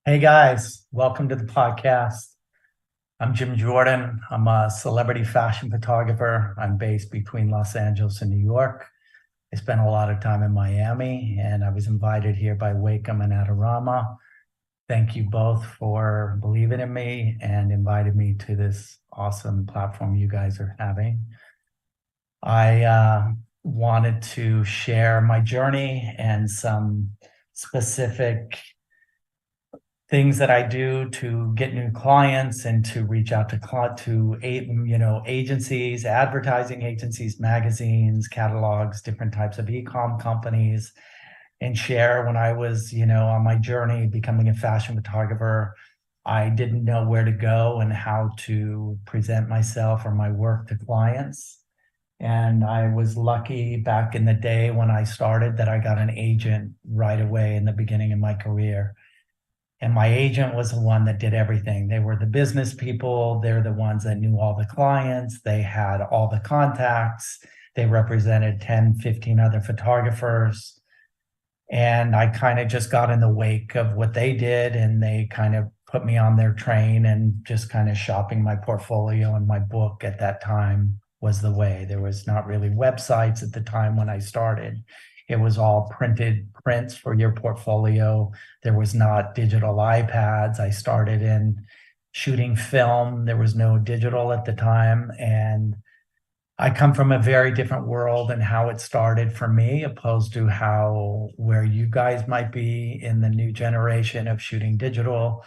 Hey guys, welcome to the podcast. I'm Jim Jordan. I'm a celebrity fashion photographer. I'm based between Los Angeles and New York. I spent a lot of time in Miami and I was invited here by Wacom and Adorama. Thank you both for believing in me and invited me to this awesome platform you guys are having. I wanted to share my journey and some specific things that I do to get new clients and to reach out to agencies, advertising agencies, magazines, catalogs, different types of e-com companies, and share when I was, on my journey becoming a fashion photographer. I didn't know where to go and how to present myself or my work to clients. And I was lucky back in the day when I started that I got an agent right away in the beginning of my career. And my agent was the one that did everything. They were the business people. They're the ones that knew all the clients. They had all the contacts. They represented 10, 15 other photographers. And I kind of just got in the wake of what they did. And they kind of put me on their train, and just kind of shopping my portfolio and my book at that time was the way. There was not really websites at the time when I started. It was all printed prints for your portfolio. There was not digital iPads. I started in shooting film. There was no digital at the time. And I come from a very different world and how it started for me, opposed to where you guys might be in the new generation of shooting digital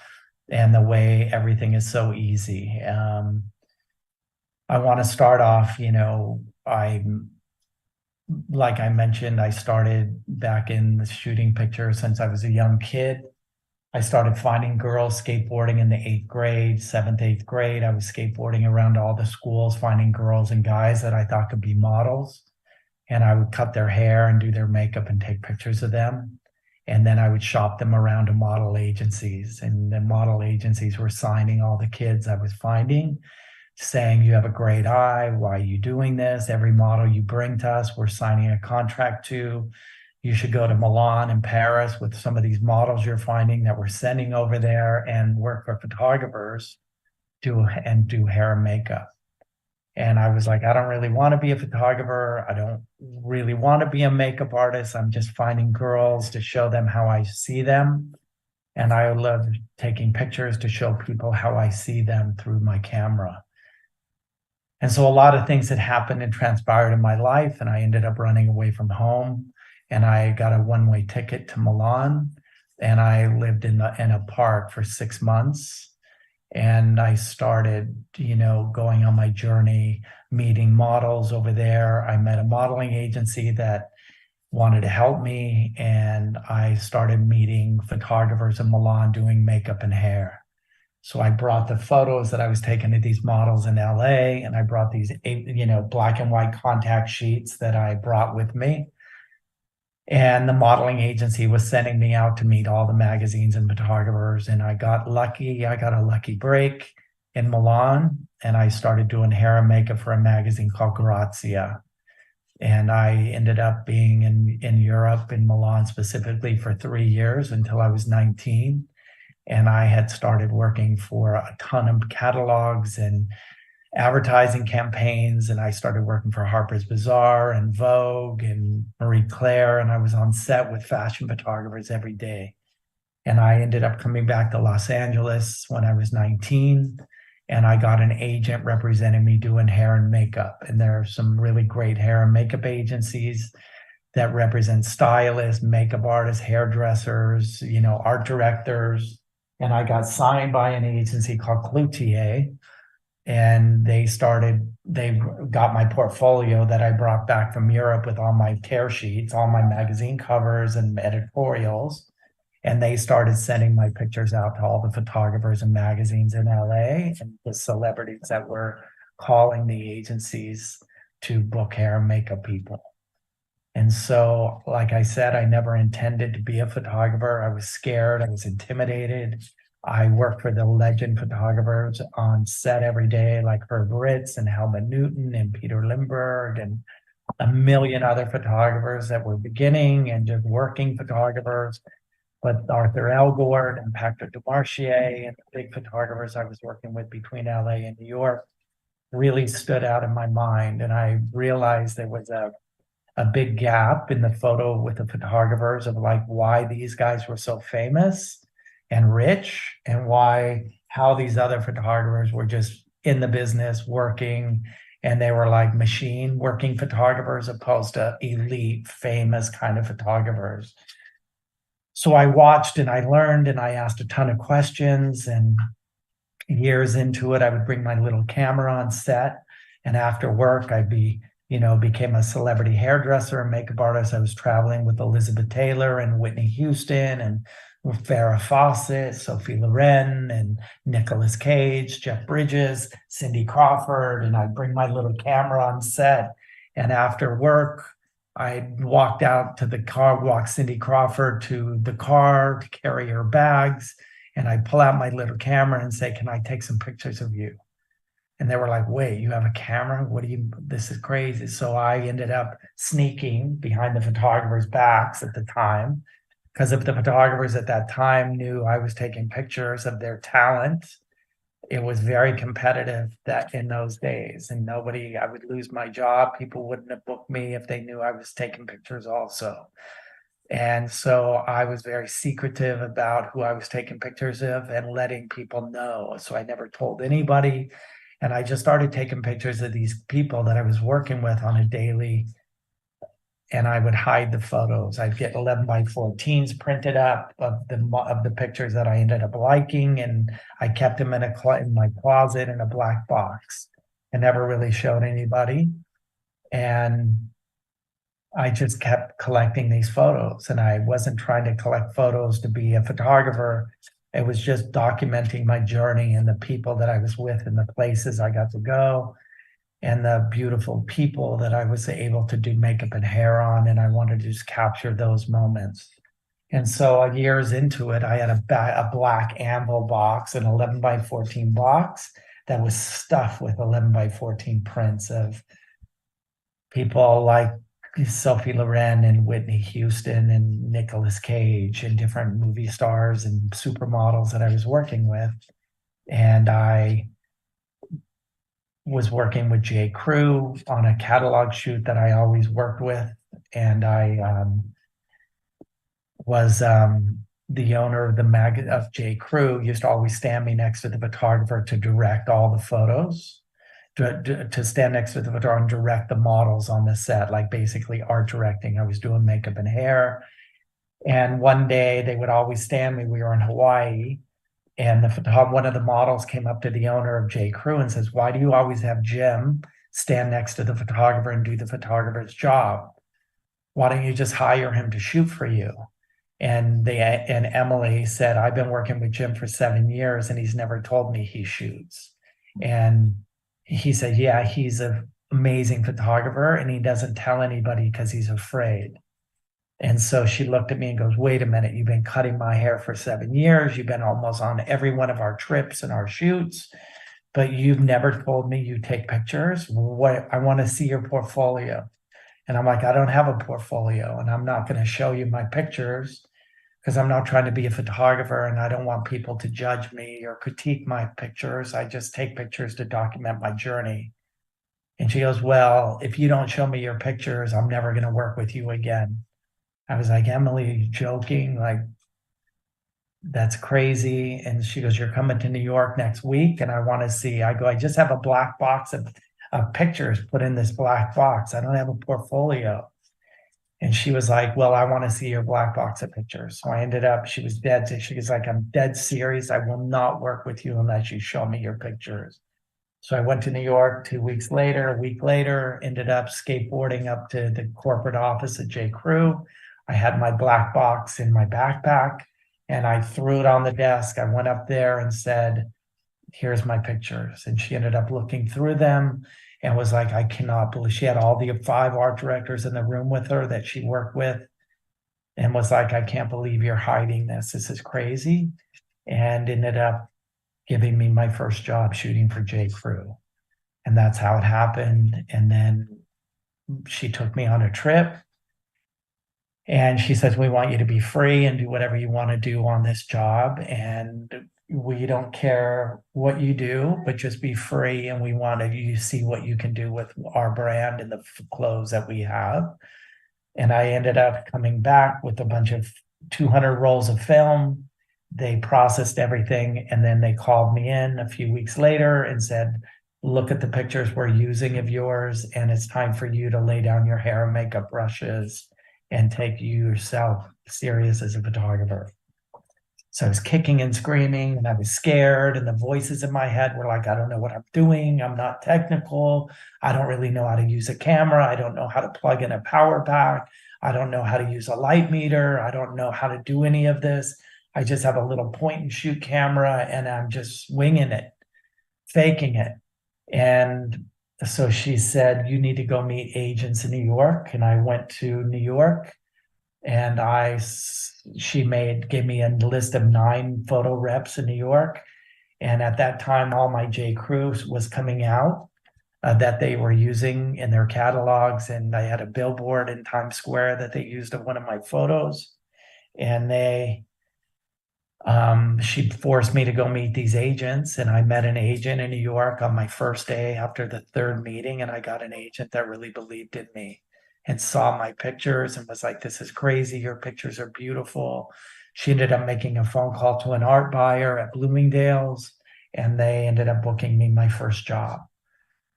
and the way everything is so easy. I want to start off, like I mentioned, I started back in the shooting pictures since I was a young kid. I started finding girls skateboarding in the eighth grade, seventh, eighth grade. I was skateboarding around all the schools, finding girls and guys that I thought could be models. And I would cut their hair and do their makeup and take pictures of them. And then I would shop them around to model agencies. And the model agencies were signing all the kids I was finding, saying, you have a great eye. Why are you doing this? Every model you bring to us, we're signing a contract to. You should go to Milan and Paris with some of these models you're finding that we're sending over there and work for photographers and do hair and makeup. And I was like, I don't really want to be a photographer. I don't really want to be a makeup artist. I'm just finding girls to show them how I see them. And I love taking pictures to show people how I see them through my camera. And so a lot of things had happened and transpired in my life, and I ended up running away from home. And I got a one-way ticket to Milan, and I lived in a park for 6 months. And I started, going on my journey, meeting models over there. I met a modeling agency that wanted to help me, and I started meeting photographers in Milan doing makeup and hair. So I brought the photos that I was taking of these models in LA, and I brought these, black and white contact sheets that I brought with me. And the modeling agency was sending me out to meet all the magazines and photographers. And I got lucky. I got a lucky break in Milan, and I started doing hair and makeup for a magazine called Grazia. And I ended up being in Europe, in Milan specifically, for 3 years until I was 19. And I had started working for a ton of catalogs and advertising campaigns. And I started working for Harper's Bazaar and Vogue and Marie Claire. And I was on set with fashion photographers every day. And I ended up coming back to Los Angeles when I was 19. And I got an agent representing me doing hair and makeup. And there are some really great hair and makeup agencies that represent stylists, makeup artists, hairdressers, art directors. And I got signed by an agency called Cloutier, and they got my portfolio that I brought back from Europe with all my tear sheets, all my magazine covers and editorials. And they started sending my pictures out to all the photographers and magazines in LA and the celebrities that were calling the agencies to book hair and makeup people. And so, like I said, I never intended to be a photographer. I was scared. I was intimidated. I worked for the legend photographers on set every day, like Herb Ritts and Helmut Newton and Peter Lindbergh and a million other photographers that were beginning and just working photographers. but Arthur Elgort and Patrick Dumarchier and the big photographers I was working with between LA and New York really stood out in my mind. And I realized there was a big gap in the photo with the photographers of like why these guys were so famous and rich, and how these other photographers were just in the business working, and they were like machine working photographers opposed to elite, famous kind of photographers. So I watched and I learned and I asked a ton of questions, and years into it, I would bring my little camera on set, and after work, became a celebrity hairdresser and makeup artist. I was traveling with Elizabeth Taylor and Whitney Houston and Farrah Fawcett, Sophia Loren, and Nicolas Cage, Jeff Bridges, Cindy Crawford, and I'd bring my little camera on set. And after work, I walked out to the car, walked Cindy Crawford to the car to carry her bags, and I'd pull out my little camera and say, "Can I take some pictures of you?" And they were like, "Wait, you have a camera? This is crazy." So I ended up sneaking behind the photographers' backs at the time, because if the photographers at that time knew I was taking pictures of their talent, it was very competitive that in those days, and I would lose my job. People wouldn't have booked me if they knew I was taking pictures also. And so I was very secretive about who I was taking pictures of and letting people know. So I never told anybody. And I just started taking pictures of these people that I was working with on a daily, and I would hide the photos. I'd get 11 by 14s printed up of the pictures that I ended up liking, and I kept them in my closet in a black box and never really showed anybody. And I just kept collecting these photos, and I wasn't trying to collect photos to be a photographer. It was just documenting my journey and the people that I was with and the places I got to go and the beautiful people that I was able to do makeup and hair on. And I wanted to just capture those moments. And so years into it, I had a black anvil box, an 11 by 14 box that was stuffed with 11 by 14 prints of people like Sophia Loren and Whitney Houston and Nicolas Cage and different movie stars and supermodels that I was working with. And I was working with J. Crew on a catalog shoot that I always worked with. And I was the owner of of J. Crew, used to always stand me next to the photographer to direct all the photos. To stand next to the photographer and direct the models on the set, like basically art directing. I was doing makeup and hair. And one day they would always stand me. We were in Hawaii, and one of the models came up to the owner of J. Crew and says, "Why do you always have Jim stand next to the photographer and do the photographer's job? Why don't you just hire him to shoot for you?" And Emily said, "I've been working with Jim for 7 years and he's never told me he shoots." And he said, "Yeah, he's an amazing photographer and he doesn't tell anybody because he's afraid." And so she looked at me and goes, "Wait a minute, you've been cutting my hair for 7 years. You've been almost on every one of our trips and our shoots, but you've never told me you take pictures. I want to see your portfolio." And I'm like, "I don't have a portfolio and I'm not going to show you my pictures because I'm not trying to be a photographer and I don't want people to judge me or critique my pictures. I just take pictures to document my journey." And she goes, "Well, if you don't show me your pictures, I'm never going to work with you again." I was like, "Emily, are you joking? Like, that's crazy." And she goes, "You're coming to New York next week and I want to see." I go, "I just have a black box of pictures put in this black box. I don't have a portfolio." And she was like, "Well, I want to see your black box of pictures." So I ended up, she was dead. She was like, "I'm dead serious. I will not work with you unless you show me your pictures." So I went to New York 2 weeks later, a week later, ended up skateboarding up to the corporate office at J. Crew. I had my black box in my backpack and I threw it on the desk. I went up there and said, "Here's my pictures." And she ended up looking through them and was like, "I cannot believe." She had all the 5 art directors in the room with her that she worked with and was like, "I can't believe you're hiding this. This is crazy." And ended up giving me my first job shooting for J. Crew. And that's how it happened. And then she took me on a trip And she says, we want you to be free and do whatever you want to do on this job. And we don't care what you do, but just be free. And we wanted you to see what you can do with our brand and the clothes that we have. And I ended up coming back with a bunch of 200 rolls of film. They processed everything. And then they called me in a few weeks later and said, look at the pictures we're using of yours. And it's time for you to lay down your hair and makeup brushes and take yourself serious as a photographer. So I was kicking and screaming and I was scared, and the voices in my head were like, I don't know what I'm doing. I'm not technical. I don't really know how to use a camera. I don't know how to plug in a power pack. I don't know how to use a light meter. I don't know how to do any of this. I just have a little point and shoot camera and I'm just winging it, faking it. And so she said, you need to go meet agents in New York. And I went to New York, and she gave me a list of 9 photo reps in New York. And at that time, all my J. Crew was coming out that they were using in their catalogs. And I had a billboard in Times Square that they used of one of my photos. And she forced me to go meet these agents, and I met an agent in New York on my first day after the 3rd meeting, and I got an agent that really believed in me and saw my pictures and was like, this is crazy, your pictures are beautiful. She ended up making a phone call to an art buyer at Bloomingdale's, and they ended up booking me my first job.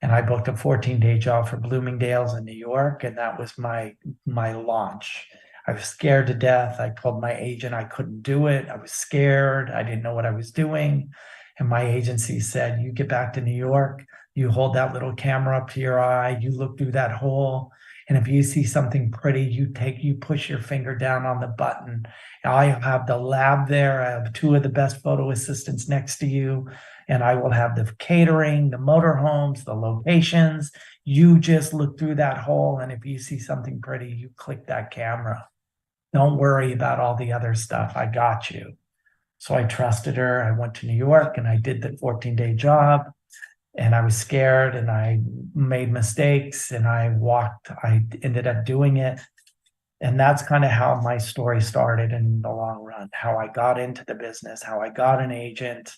And I booked a 14-day job for Bloomingdale's in New York, and that was my launch. I was scared to death. I told my agent I couldn't do it. I was scared. I didn't know what I was doing. And my agency said, you get back to New York, you hold that little camera up to your eye, you look through that hole, and if you see something pretty, you push your finger down on the button. I have the lab there. I have 2 of the best photo assistants next to you, and I will have the catering, the motorhomes, the locations. You just look through that hole, and if you see something pretty, you click that camera. Don't worry about all the other stuff. I got you. So I trusted her. I went to New York and I did the 14-day job, and I was scared and I made mistakes and I ended up doing it. And that's kind of how my story started in the long run, how I got into the business, how I got an agent.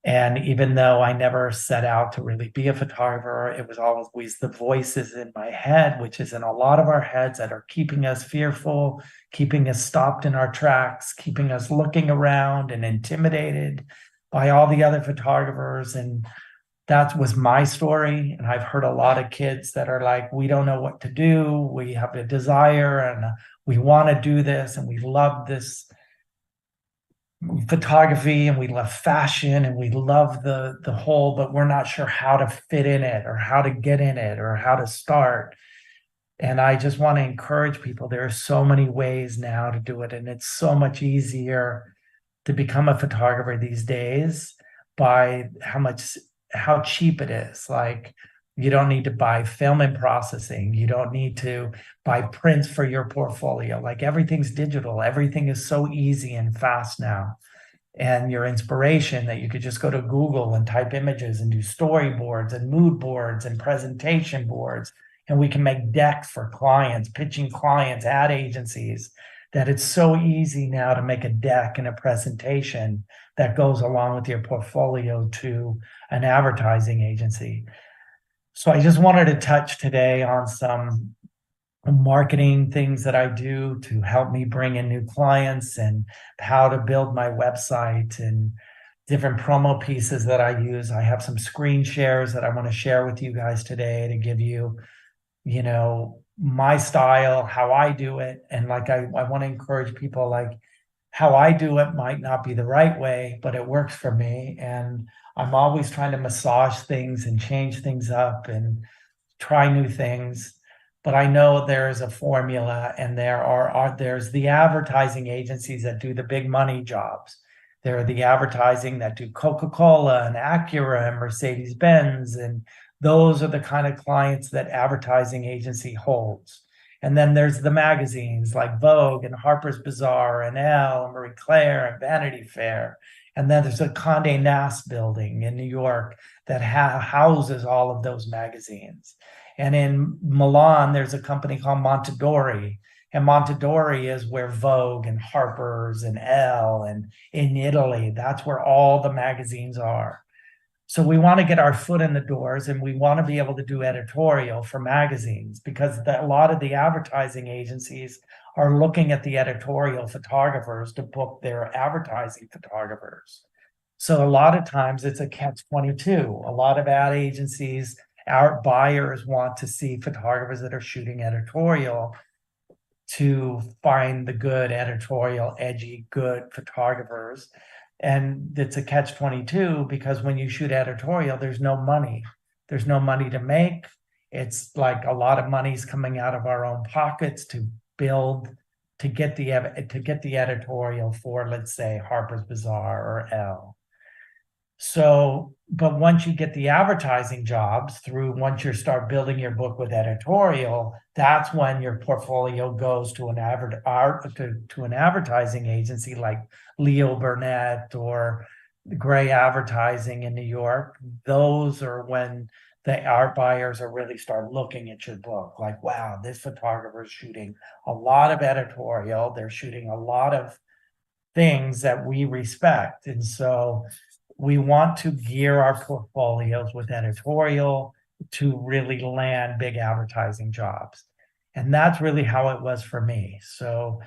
And even though I never set out to really be a photographer, it was always the voices in my head, which is in a lot of our heads, that are keeping us fearful, keeping us stopped in our tracks, keeping us looking around and intimidated by all the other photographers. And that was my story. And I've heard a lot of kids that are like, we don't know what to do. We have a desire and we want to do this, and we love this photography and we love fashion and we love the whole, but we're not sure how to fit in it or how to get in it or how to start. And I just want to encourage people. There are so many ways now to do it, and it's so much easier to become a photographer these days by how cheap it is. Like, you don't need to buy film and processing. You don't need to buy prints for your portfolio. Like, everything's digital. Everything is so easy and fast now. And your inspiration, that you could just go to Google and type images and do storyboards and mood boards and presentation boards. And we can make decks for clients, pitching clients, ad agencies, that it's so easy now to make a deck and a presentation that goes along with your portfolio to an advertising agency. So I just wanted to touch today on some marketing things that I do to help me bring in new clients, and how to build my website, and different promo pieces that I use. I have some screen shares that I want to share with you guys today to give you, my style, how I do it. And like, I want to encourage people, like, how I do it might not be the right way, but it works for me. And I'm always trying to massage things and change things up and try new things. But I know there is a formula, and there's the advertising agencies that do the big money jobs. There are the advertising that do Coca-Cola and Acura and Mercedes-Benz, and those are the kind of clients that advertising agency holds. And then there's the magazines like Vogue and Harper's Bazaar and Elle and Marie Claire and Vanity Fair. And then there's a Condé Nast building in New York that houses all of those magazines. And in Milan, there's a company called Montadori. And Mondadori is where Vogue and Harper's and Elle, and in Italy, that's where all the magazines are. So we want to get our foot in the doors, and we want to be able to do editorial for magazines, because a lot of the advertising agencies are looking at the editorial photographers to book their advertising photographers. So a lot of times it's a catch-22. A lot of ad agencies, our buyers want to see photographers that are shooting editorial to find the good editorial, edgy, good photographers. And it's a catch-22 because when you shoot editorial, there's no money. There's no money to make. It's like a lot of money's coming out of our own pockets to build, to get the editorial for, let's say, Harper's Bazaar or Elle. So, but once you get the advertising jobs once you start building your book with editorial, that's when your portfolio goes to an advertising agency like Leo Burnett or Gray Advertising in New York. Those are when the art buyers are really start looking at your book. Like, wow, this photographer is shooting a lot of editorial. They're shooting a lot of things that we respect. And so we want to gear our portfolios with editorial to really land big advertising jobs. And that's really how it was for me. So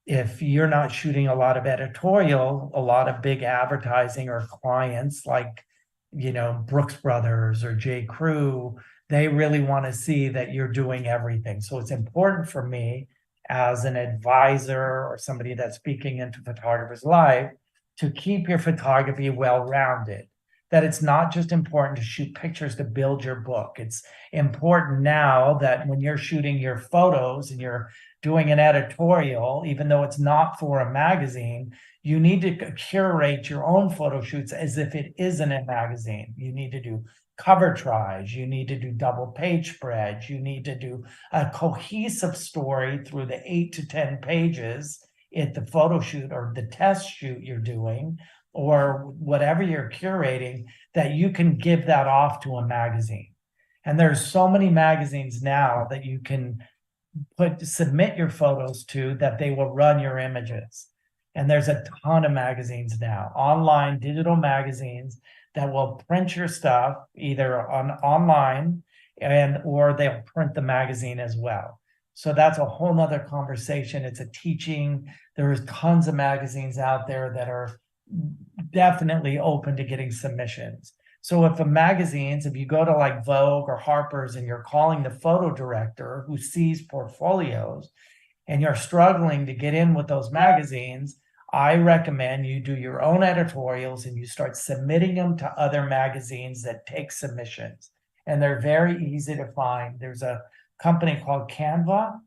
if you're not shooting a lot of editorial, a lot of big advertising or clients like, Brooks Brothers or J. Crew, they really want to see that you're doing everything. So it's important for me as an advisor or somebody that's speaking into photographers' life to keep your photography well-rounded, that it's not just important to shoot pictures to build your book. It's important now that when you're shooting your photos and you're doing an editorial, even though it's not for a magazine, you need to curate your own photo shoots as if it isn't a magazine. You need to do cover tries, you need to do double page spreads, you need to do a cohesive story through the 8 to 10 pages at the photo shoot or the test shoot you're doing, or whatever you're curating, that you can give that off to a magazine. And there's so many magazines now that you can submit your photos to, that they will run your images. And there's a ton of magazines now, online digital magazines that will print your stuff either online or they'll print the magazine as well. So that's a whole nother conversation. It's a teaching. There's tons of magazines out there that are definitely open to getting submissions. So if you go to like Vogue or Harper's and you're calling the photo director who sees portfolios and you're struggling to get in with those magazines, I recommend you do your own editorials and you start submitting them to other magazines that take submissions. And they're very easy to find. There's a company called Canva.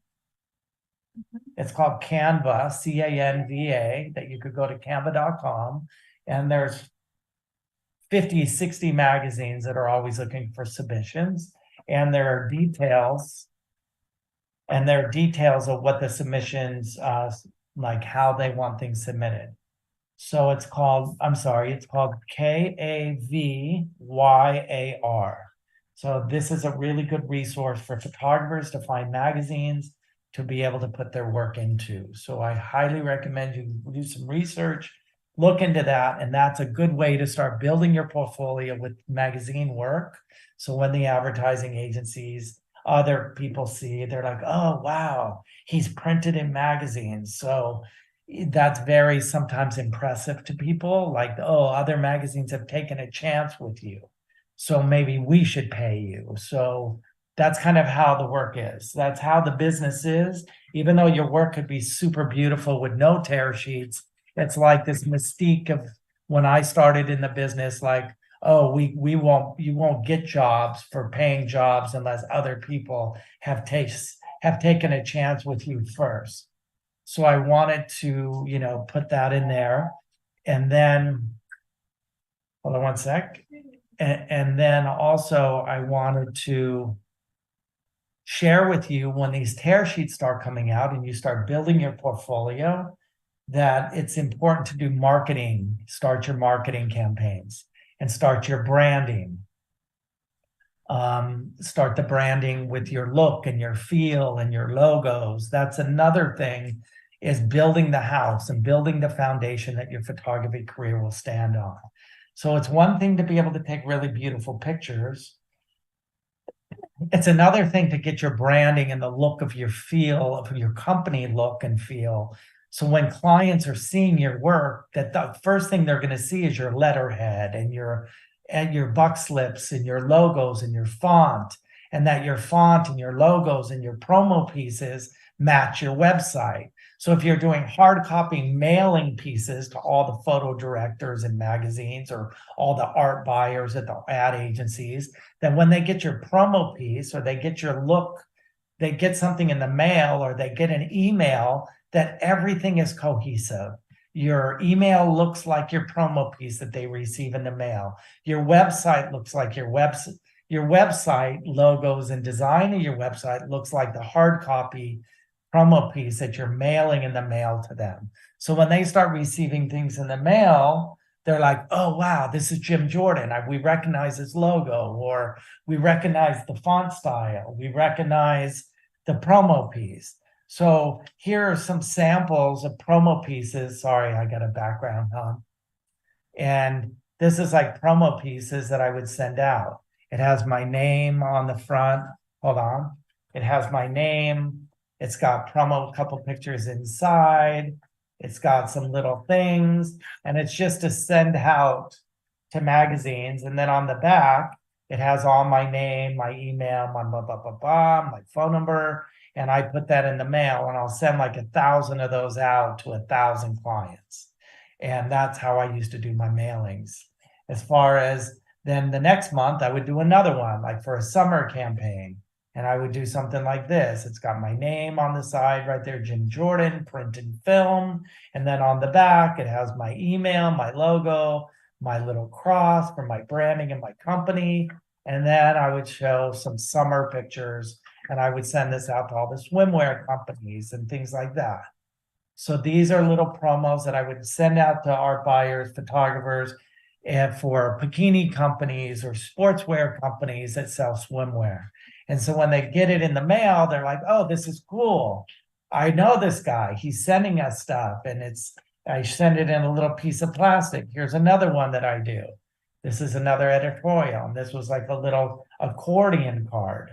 It's called Canva, C-A-N-V-A, that you could go to canva.com. And there's 50, 60 magazines that are always looking for submissions. And there are details. And there are details of what the submissions, like how they want things submitted. So it's called K-A-V-Y-A-R. So this is a really good resource for photographers to find magazines to be able to put their work into. So I highly recommend you do some research, look into that, and that's a good way to start building your portfolio with magazine work. So when the advertising agencies, other people see, they're like, oh, wow, he's printed in magazines. So that's very sometimes impressive to people, like, oh, other magazines have taken a chance with you, so maybe we should pay you. So that's kind of how the work is. That's how the business is. Even though your work could be super beautiful with no tear sheets, it's like this mystique of when I started in the business, like, oh, you won't get jobs for paying jobs unless other people have taken a chance with you first. So I wanted to, put that in there. And then, hold on one sec. And then also I wanted to share with you, when these tear sheets start coming out and you start building your portfolio, that it's important to do marketing, start your marketing campaigns and start your branding. Start the branding with your look and your feel and your logos. That's another thing, is building the house and building the foundation that your photography career will stand on. So it's one thing to be able to take really beautiful pictures. It's another thing to get your branding and the look of your feel, of your company look and feel. So when clients are seeing your work, that the first thing they're going to see is your letterhead and your buck slips and your logos and your font, and that your font and your logos and your promo pieces match your website. So if you're doing hard copy mailing pieces to all the photo directors in magazines or all the art buyers at the ad agencies, then when they get your promo piece or they get your look, they get something in the mail or they get an email, that everything is cohesive. Your email looks like your promo piece that they receive in the mail. Your website looks like your website logos and design of your website looks like the hard copy promo piece that you're mailing in the mail to them. So when they start receiving things in the mail, they're like, oh, wow, this is Jim Jordan. We recognize his logo, or we recognize the font style. We recognize the promo piece. So here are some samples of promo pieces. Sorry, I got a background on. And this is like promo pieces that I would send out. It has my name on the front. Hold on. It has my name. It's got promo, a couple pictures inside. It's got some little things. And it's just to send out to magazines. And then on the back, it has all my name, my email, my blah, blah, blah, blah, my phone number. And I put that in the mail, and I'll send like 1,000 of those out to 1,000 clients. And that's how I used to do my mailings. As far as then the next month, I would do another one, like for a summer campaign. And I would do something like this. It's got my name on the side right there, Jim Jordan, printed film. And then on the back, it has my email, my logo, my little cross for my branding and my company. And then I would show some summer pictures, and I would send this out to all the swimwear companies and things like that. So these are little promos that I would send out to art buyers, photographers, and for bikini companies or sportswear companies that sell swimwear. And so when they get it in the mail, they're like, oh, this is cool. I know this guy. He's sending us stuff. And I send it in a little piece of plastic. Here's another one that I do. This is another editorial. And this was like a little accordion card.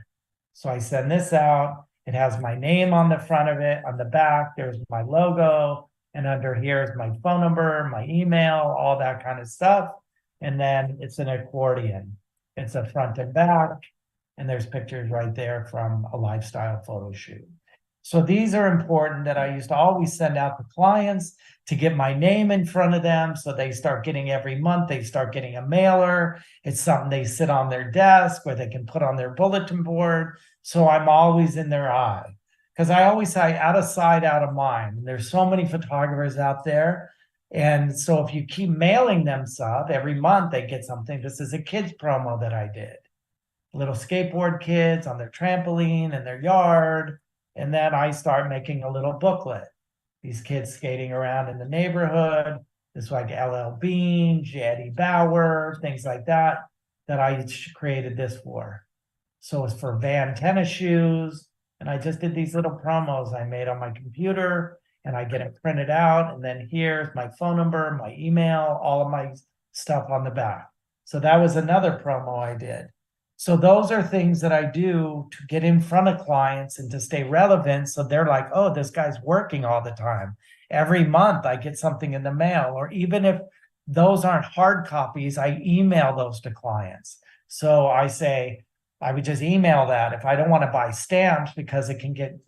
So I send this out. It has my name on the front of it. On the back, there's my logo. And under here is my phone number, my email, all that kind of stuff. And then it's an accordion. It's a front and back. And there's pictures right there from a lifestyle photo shoot. So these are important that I used to always send out to clients to get my name in front of them. So they start getting every month, they start getting a mailer. It's something they sit on their desk or they can put on their bulletin board. So I'm always in their eye. Because I always say out of sight, out of mind. And there's so many photographers out there. And so if you keep mailing them stuff, every month they get something. This is a kids promo that I did. Little skateboard kids on their trampoline in their yard. And then I start making a little booklet. These kids skating around in the neighborhood. This like LL Bean, Eddie Bauer, things like that I created this for. So it's for Van tennis shoes. And I just did these little promos I made on my computer, and I get it printed out. And then here's my phone number, my email, all of my stuff on the back. So that was another promo I did. So those are things that I do to get in front of clients and to stay relevant. So they're like, oh, this guy's working all the time. Every month I get something in the mail, or even if those aren't hard copies, I email those to clients. So I say, I would just email that if I don't want to buy stamps, because it can get,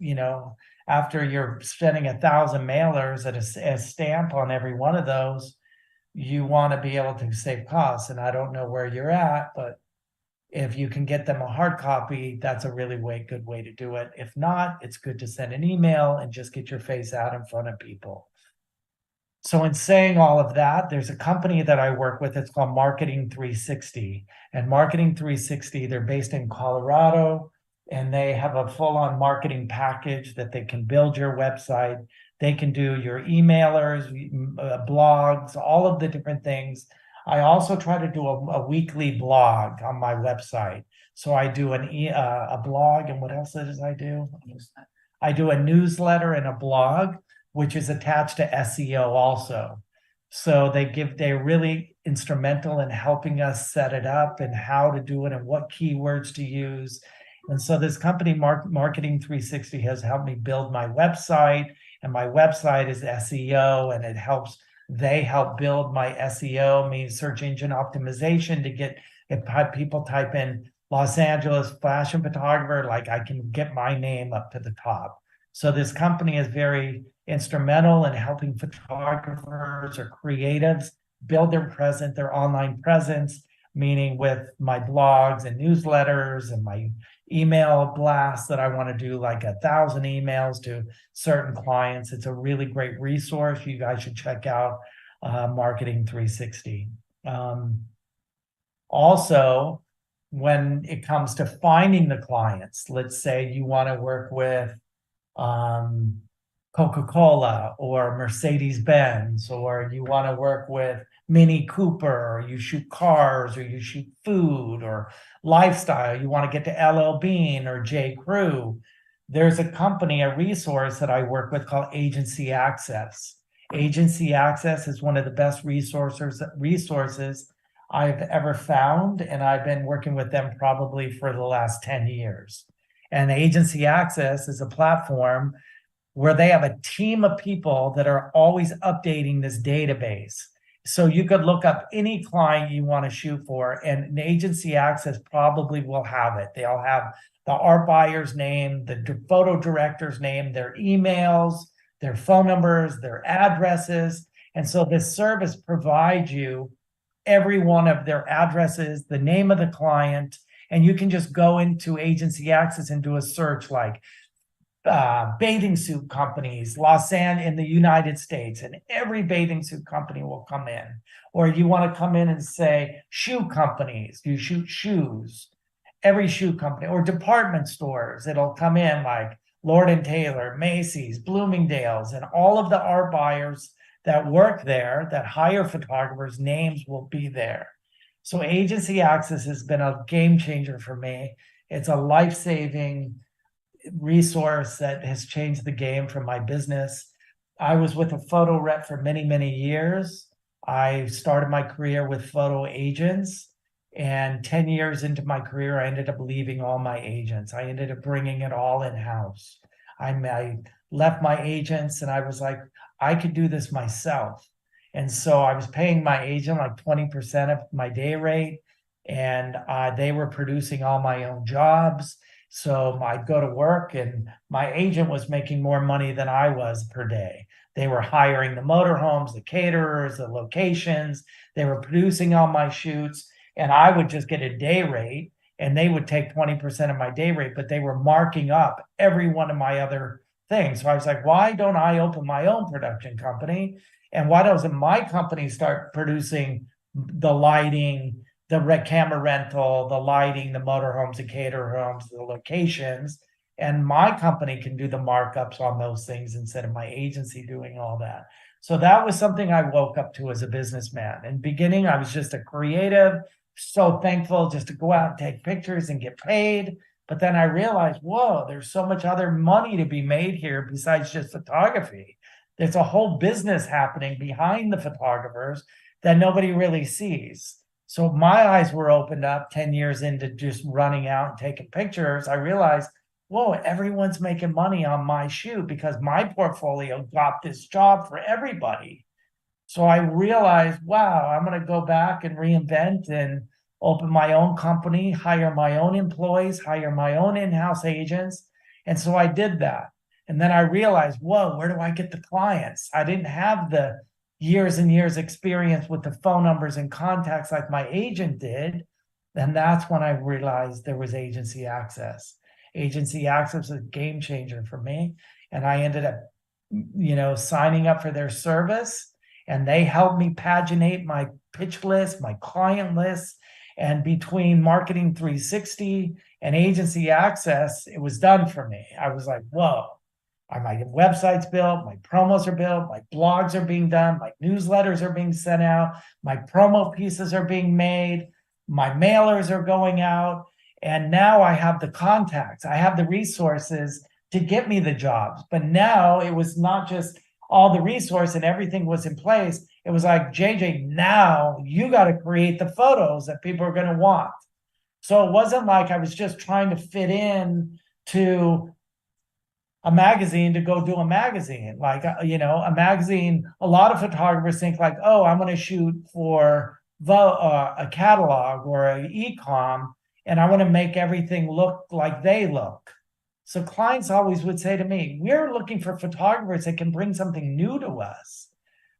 after you're spending 1,000 mailers at a stamp on every one of those, you want to be able to save costs. And I don't know where you're at, but if you can get them a hard copy, that's a really good way to do it. If not, it's good to send an email and just get your face out in front of people. So in saying all of that, there's a company that I work with. It's called Marketing 360. And Marketing 360, they're based in Colorado, and they have a full-on marketing package that they can build your website. They can do your emailers, blogs, all of the different things. I also try to do a weekly blog on my website. So I do a blog, and what else does I do? I do a newsletter and a blog, which is attached to SEO also. So they're really instrumental in helping us set it up and how to do it and what keywords to use. And so this company, Marketing 360, has helped me build my website, and my website is SEO, and they help build my SEO, means search engine optimization, to get, if people type in Los Angeles fashion photographer, like I can get my name up to the top. So this company is very instrumental in helping photographers or creatives build their online presence, meaning with my blogs and newsletters and my email blasts that I want to do, like 1,000 emails to certain clients. It's a really great resource. You guys should check out Marketing 360. Also, when it comes to finding the clients, let's say you want to work with Coca-Cola or Mercedes-Benz, or you want to work with Mini Cooper, or you shoot cars, or you shoot food or lifestyle, you want to get to LL Bean or J. Crew, there's a company, a resource that I work with called Agency Access. Agency Access is one of the best resources I've ever found, and I've been working with them probably for the last 10 years. And Agency Access is a platform where they have a team of people that are always updating this database. So you could look up any client you want to shoot for, and Agency Access probably will have it. They'll have the art buyer's name, the photo director's name, their emails, their phone numbers, their addresses. And so this service provides you every one of their addresses, the name of the client, and you can just go into Agency Access and do a search like bathing suit companies, in the United States, and every bathing suit company will come in. Or you want to come in and say shoe companies, you shoot shoes, every shoe company, or department stores, it'll come in like Lord & Taylor, Macy's, Bloomingdale's, and all of the art buyers that work there, that hire photographers, names will be there. So Agency Access has been a game changer for me. It's a life-saving resource that has changed the game for my business. I was with a photo rep for many, many years. I started my career with photo agents, and 10 years into my career, I ended up leaving all my agents. I ended up bringing it all in-house. I left my agents and I was like, I could do this myself. And so I was paying my agent like 20% of my day rate, and they were producing all my own jobs. So I'd go to work and my agent was making more money than I was per day. They were hiring the motorhomes, the caterers, the locations. They were producing all my shoots, and I would just get a day rate, and they would take 20% of my day rate, but they were marking up every one of my other things. So I was like, why don't I open my own production company? And why doesn't my company start producing the lighting, the camera rental, the lighting, the motorhomes, the cater homes, the locations, and my company can do the markups on those things instead of my agency doing all that. So that was something I woke up to as a businessman. In the beginning, I was just a creative, so thankful just to go out and take pictures and get paid. But then I realized, whoa, there's so much other money to be made here besides just photography. There's a whole business happening behind the photographers that nobody really sees. So my eyes were opened up 10 years into just running out and taking pictures. I realized, whoa, everyone's making money on my shoot because my portfolio got this job for everybody. So I realized, wow, I'm going to go back and reinvent and open my own company, hire my own employees, hire my own in-house agents. And so I did that. And then I realized, whoa, where do I get the clients? I didn't have the years and years experience with the phone numbers and contacts like my agent did. And that's when I realized there was Agency Access. Agency Access is a game changer for me. And I ended up, signing up for their service, and they helped me paginate my pitch list, my client list. And between Marketing 360 and Agency Access, it was done for me. I was like, whoa. My website's built, my promos are built, my blogs are being done, my newsletters are being sent out, my promo pieces are being made, my mailers are going out, And now I have the contacts, I have the resources to get me the jobs. But now it was not just all the resource and everything was in place. It was like, JJ, now you got to create the photos that people are going to want. So it wasn't like I was just trying to fit in to a magazine to go do a magazine. Like, a magazine, a lot of photographers think like, oh, I'm going to shoot for a catalog or an e-com, and I want to make everything look like they look. So clients always would say to me, we're looking for photographers that can bring something new to us.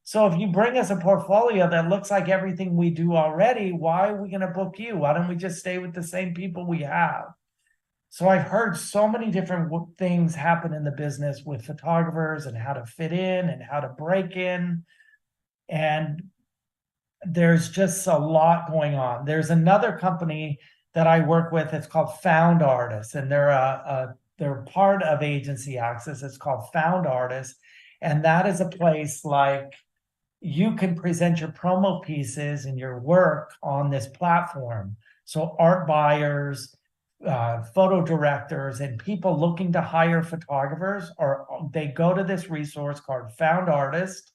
So if you bring us a portfolio that looks like everything we do already, why are we going to book you? Why don't we just stay with the same people we have? So I've heard so many different things happen in the business with photographers and how to fit in and how to break in. And there's just a lot going on. There's another company that I work with. It's called Found Artists, and they're part of Agency Access. It's called Found Artists. And that is a place like you can present your promo pieces and your work on this platform. So art buyers, photo directors, and people looking to hire photographers, or they go to this resource called Found Artist,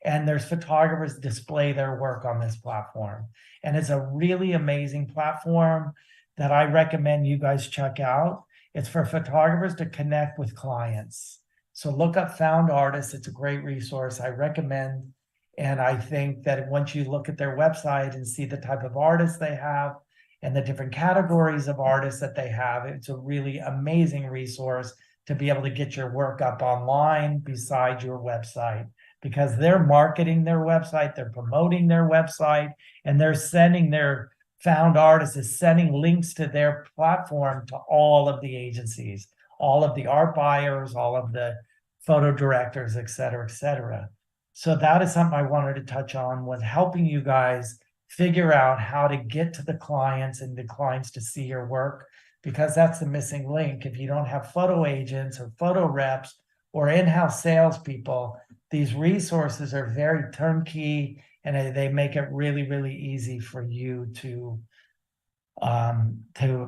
and there's photographers display their work on this platform. And it's a really amazing platform that I recommend you guys check out. It's for photographers to connect with clients. So look up Found Artists. It's a great resource. I recommend. And I think that once you look at their website and see the type of artists they have and the different categories of artists that they have, it's a really amazing resource to be able to get your work up online beside your website, because they're marketing their website, they're promoting their website, and they're sending their Found Artists is sending links to their platform to all of the agencies, all of the art buyers, all of the photo directors, et cetera, et cetera. So that is something I wanted to touch on, was helping you guys figure out how to get to the clients and the clients to see your work, because that's the missing link. If you don't have photo agents or photo reps or in-house salespeople, these resources are very turnkey, and they make it really, really easy for you to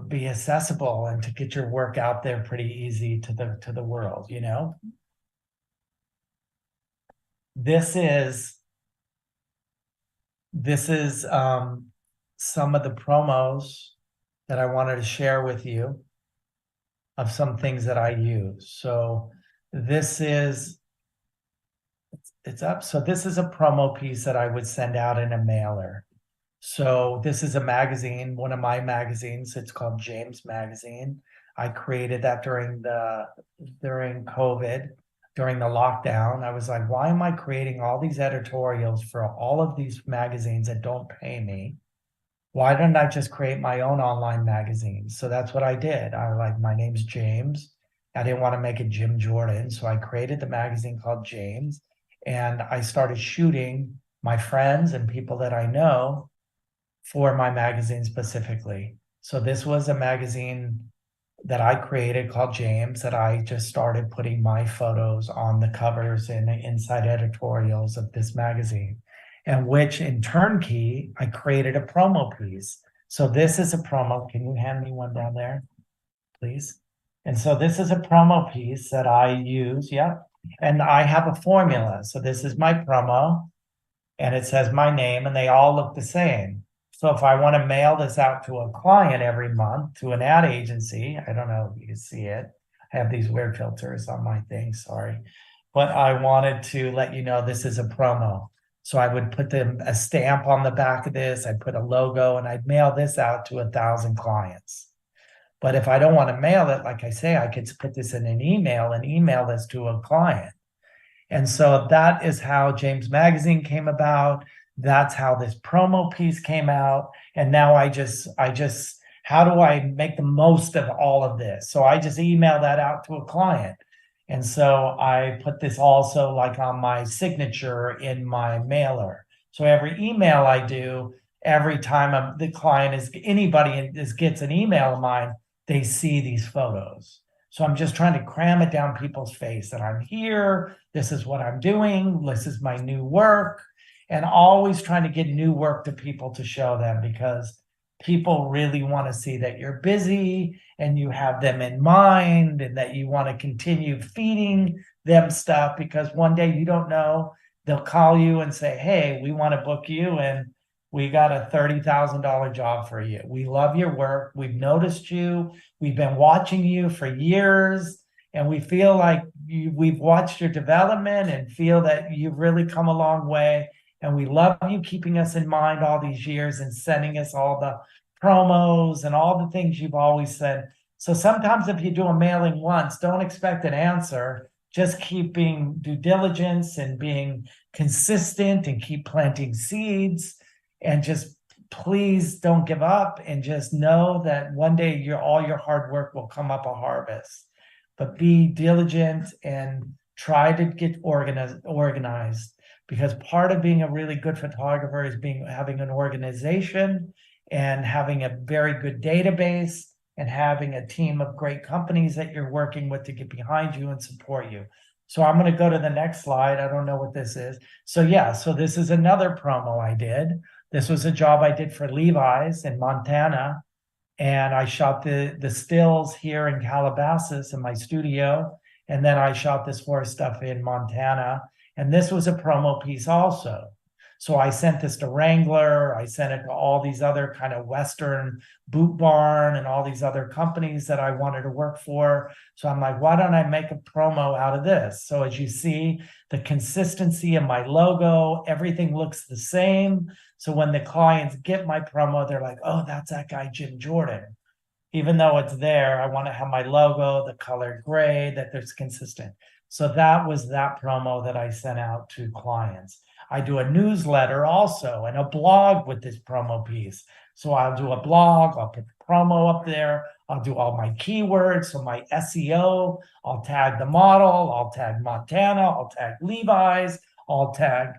be accessible and to get your work out there pretty easy to the world, This is some of the promos that I wanted to share with you of some things that I use. So this is, it's up. So this is a promo piece that I would send out in a mailer. So this is a magazine, one of my magazines. It's called James Magazine. I created that during COVID. During the lockdown, I was like, why am I creating all these editorials for all of these magazines that don't pay me? Why don't I just create my own online magazine? So that's what I did. I was like, my name's James. I didn't want to make it Jim Jordan. So I created the magazine called James, and I started shooting my friends and people that I know for my magazine specifically. So this was a magazine that I created called James, that I just started putting my photos on the covers and the inside editorials of this magazine, and which in turnkey, I created a promo piece. So this is a promo. Can you hand me one down there, please? And so this is a promo piece that I use. Yep. And I have a formula. So this is my promo, and it says my name, and they all look the same. So if I want to mail this out to a client every month, to an ad agency, I don't know if you can see it. I have these weird filters on my thing, sorry. But I wanted to let you know this is a promo. So I would put a stamp on the back of this, I'd put a logo, and I'd mail this out to 1,000 clients. But if I don't want to mail it, like I say, I could put this in an email and email this to a client. And so that is how James Magazine came about. That's how this promo piece came out. And now I just, how do I make the most of all of this? So I just email that out to a client. And so I put this also like on my signature in my mailer. So every email I do, every time the client anybody gets an email of mine, they see these photos. So I'm just trying to cram it down people's face that I'm here. This is what I'm doing. This is my new work. And always trying to get new work to people to show them, because people really want to see that you're busy and you have them in mind and that you want to continue feeding them stuff, because one day you don't know, they'll call you and say, hey, we want to book you and we got a $30,000 job for you. We love your work. We've noticed you. We've been watching you for years, and we feel like we've watched your development and feel that you've really come a long way. And we love you keeping us in mind all these years and sending us all the promos and all the things you've always said. So sometimes if you do a mailing once, don't expect an answer. Just keep being due diligence and being consistent and keep planting seeds, and just please don't give up, and just know that one day all your hard work will come up a harvest. But be diligent and try to get organized, because part of being a really good photographer is having an organization and having a very good database and having a team of great companies that you're working with to get behind you and support you. So I'm going to go to the next slide. I don't know what this is. So yeah, so this is another promo I did. This was a job I did for Levi's in Montana. And I shot the stills here in Calabasas in my studio. And then I shot this horse stuff in Montana. And this was a promo piece also. So I sent this to Wrangler. I sent it to all these other kind of Western Boot Barn and all these other companies that I wanted to work for. So I'm like, why don't I make a promo out of this? So as you see, the consistency of my logo, everything looks the same. So when the clients get my promo, they're like, oh, that's that guy, Jim Jordan. Even though it's there, I want to have my logo, the color gray, that there's consistent. So that was that promo that I sent out to clients. I do a newsletter also and a blog with this promo piece. So I'll do a blog, I'll put the promo up there, I'll do all my keywords, so my SEO, I'll tag the model, I'll tag Montana, I'll tag Levi's, I'll tag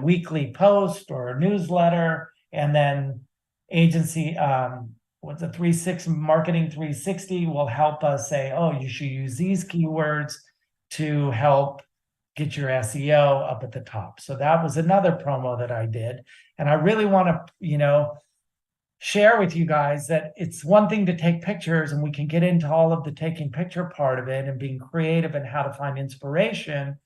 weekly post or a newsletter, and then agency what's a 360 marketing 360 will help us say, oh, you should use these keywords to help get your SEO up at the top. So that was another promo that I did. And I really want to, share with you guys that it's one thing to take pictures, and we can get into all of the taking picture part of it and being creative and how to find inspiration.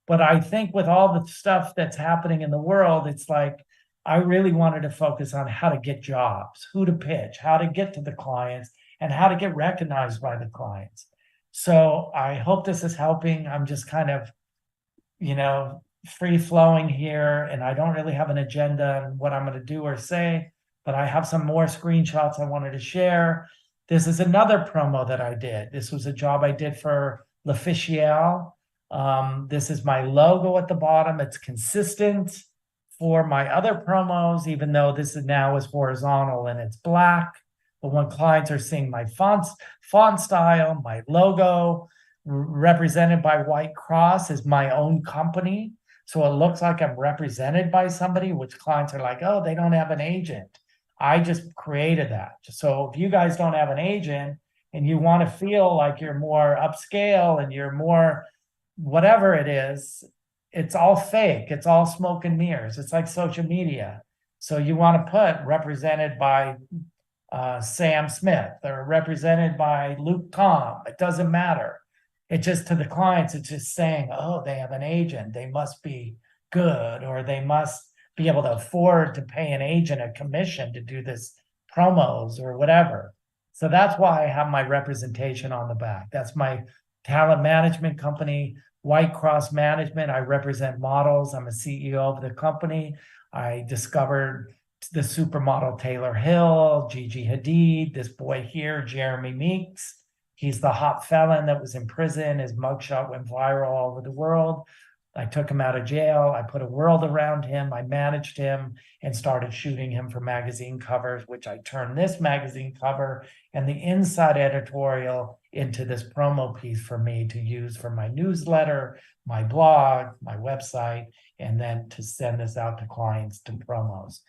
But I think with all the stuff that's happening in the world, it's like, I really wanted to focus on how to get jobs, who to pitch, how to get to the clients, and how to get recognized by the clients. So I hope this is helping. I'm just kind of, free flowing here, and I don't really have an agenda on what I'm going to do or say, but I have some more screenshots I wanted to share. This is another promo that I did. This was a job I did for L'Officiel. This is my logo at the bottom. It's consistent for my other promos, even though this is now is horizontal and it's black. But when clients are seeing my font style, my logo, represented by white cross, is my own company. So it looks like I'm represented by somebody, which clients are like, oh, they don't have an agent. I just created that. So if you guys don't have an agent and you want to feel like you're more upscale and you're more whatever it is, it's all fake. It's all smoke and mirrors. It's like social media. So you want to put represented by Sam Smith or represented by Luke Tom. It doesn't matter. It just, to the clients, it's just saying, oh, they have an agent. They must be good, or they must be able to afford to pay an agent a commission to do this promos or whatever. So that's why I have my representation on the back. That's my talent management company, White Cross Management. I represent models. I'm a CEO of the company. I discovered the supermodel Taylor Hill, Gigi Hadid, this boy here, Jeremy Meeks. He's the hot felon that was in prison. His mugshot went viral all over the world. I took him out of jail. I put a world around him. I managed him and started shooting him for magazine covers, which I turned this magazine cover and the inside editorial into this promo piece for me to use for my newsletter, my blog, my website, and then to send this out to clients to promos.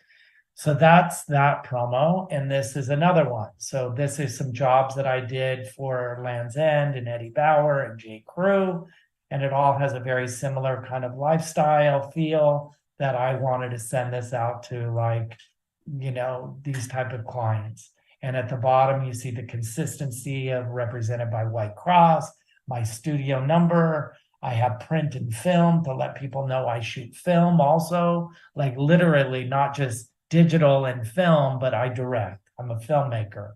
So that's that promo. And this is another one. So this is some jobs that I did for Land's End and Eddie Bauer and J. Crew. And it all has a very similar kind of lifestyle feel that I wanted to send this out to, like, these type of clients. And at the bottom, you see the consistency of represented by White Cross, my studio number. I have print and film to let people know I shoot film also, like literally not just digital and film, but I direct. I'm a filmmaker.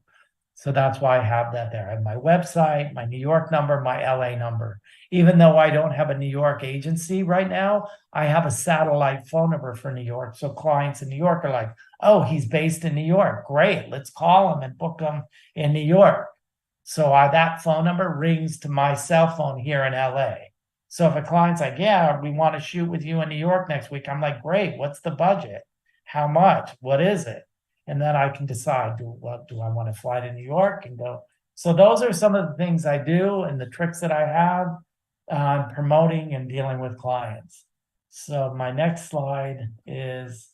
So that's why I have that there. I have my website, my New York number, my LA number. Even though I don't have a New York agency right now, I have a satellite phone number for New York. So clients in New York are like, oh, he's based in New York. Great. Let's call him and book him in New York. So that phone number rings to my cell phone here in LA. So if a client's like, yeah, we want to shoot with you in New York next week, I'm like, great. What's the budget? How much? What is it? And then I can decide, do I want to fly to New York and go? So those are some of the things I do and the tricks that I have on promoting and dealing with clients. So my next slide is,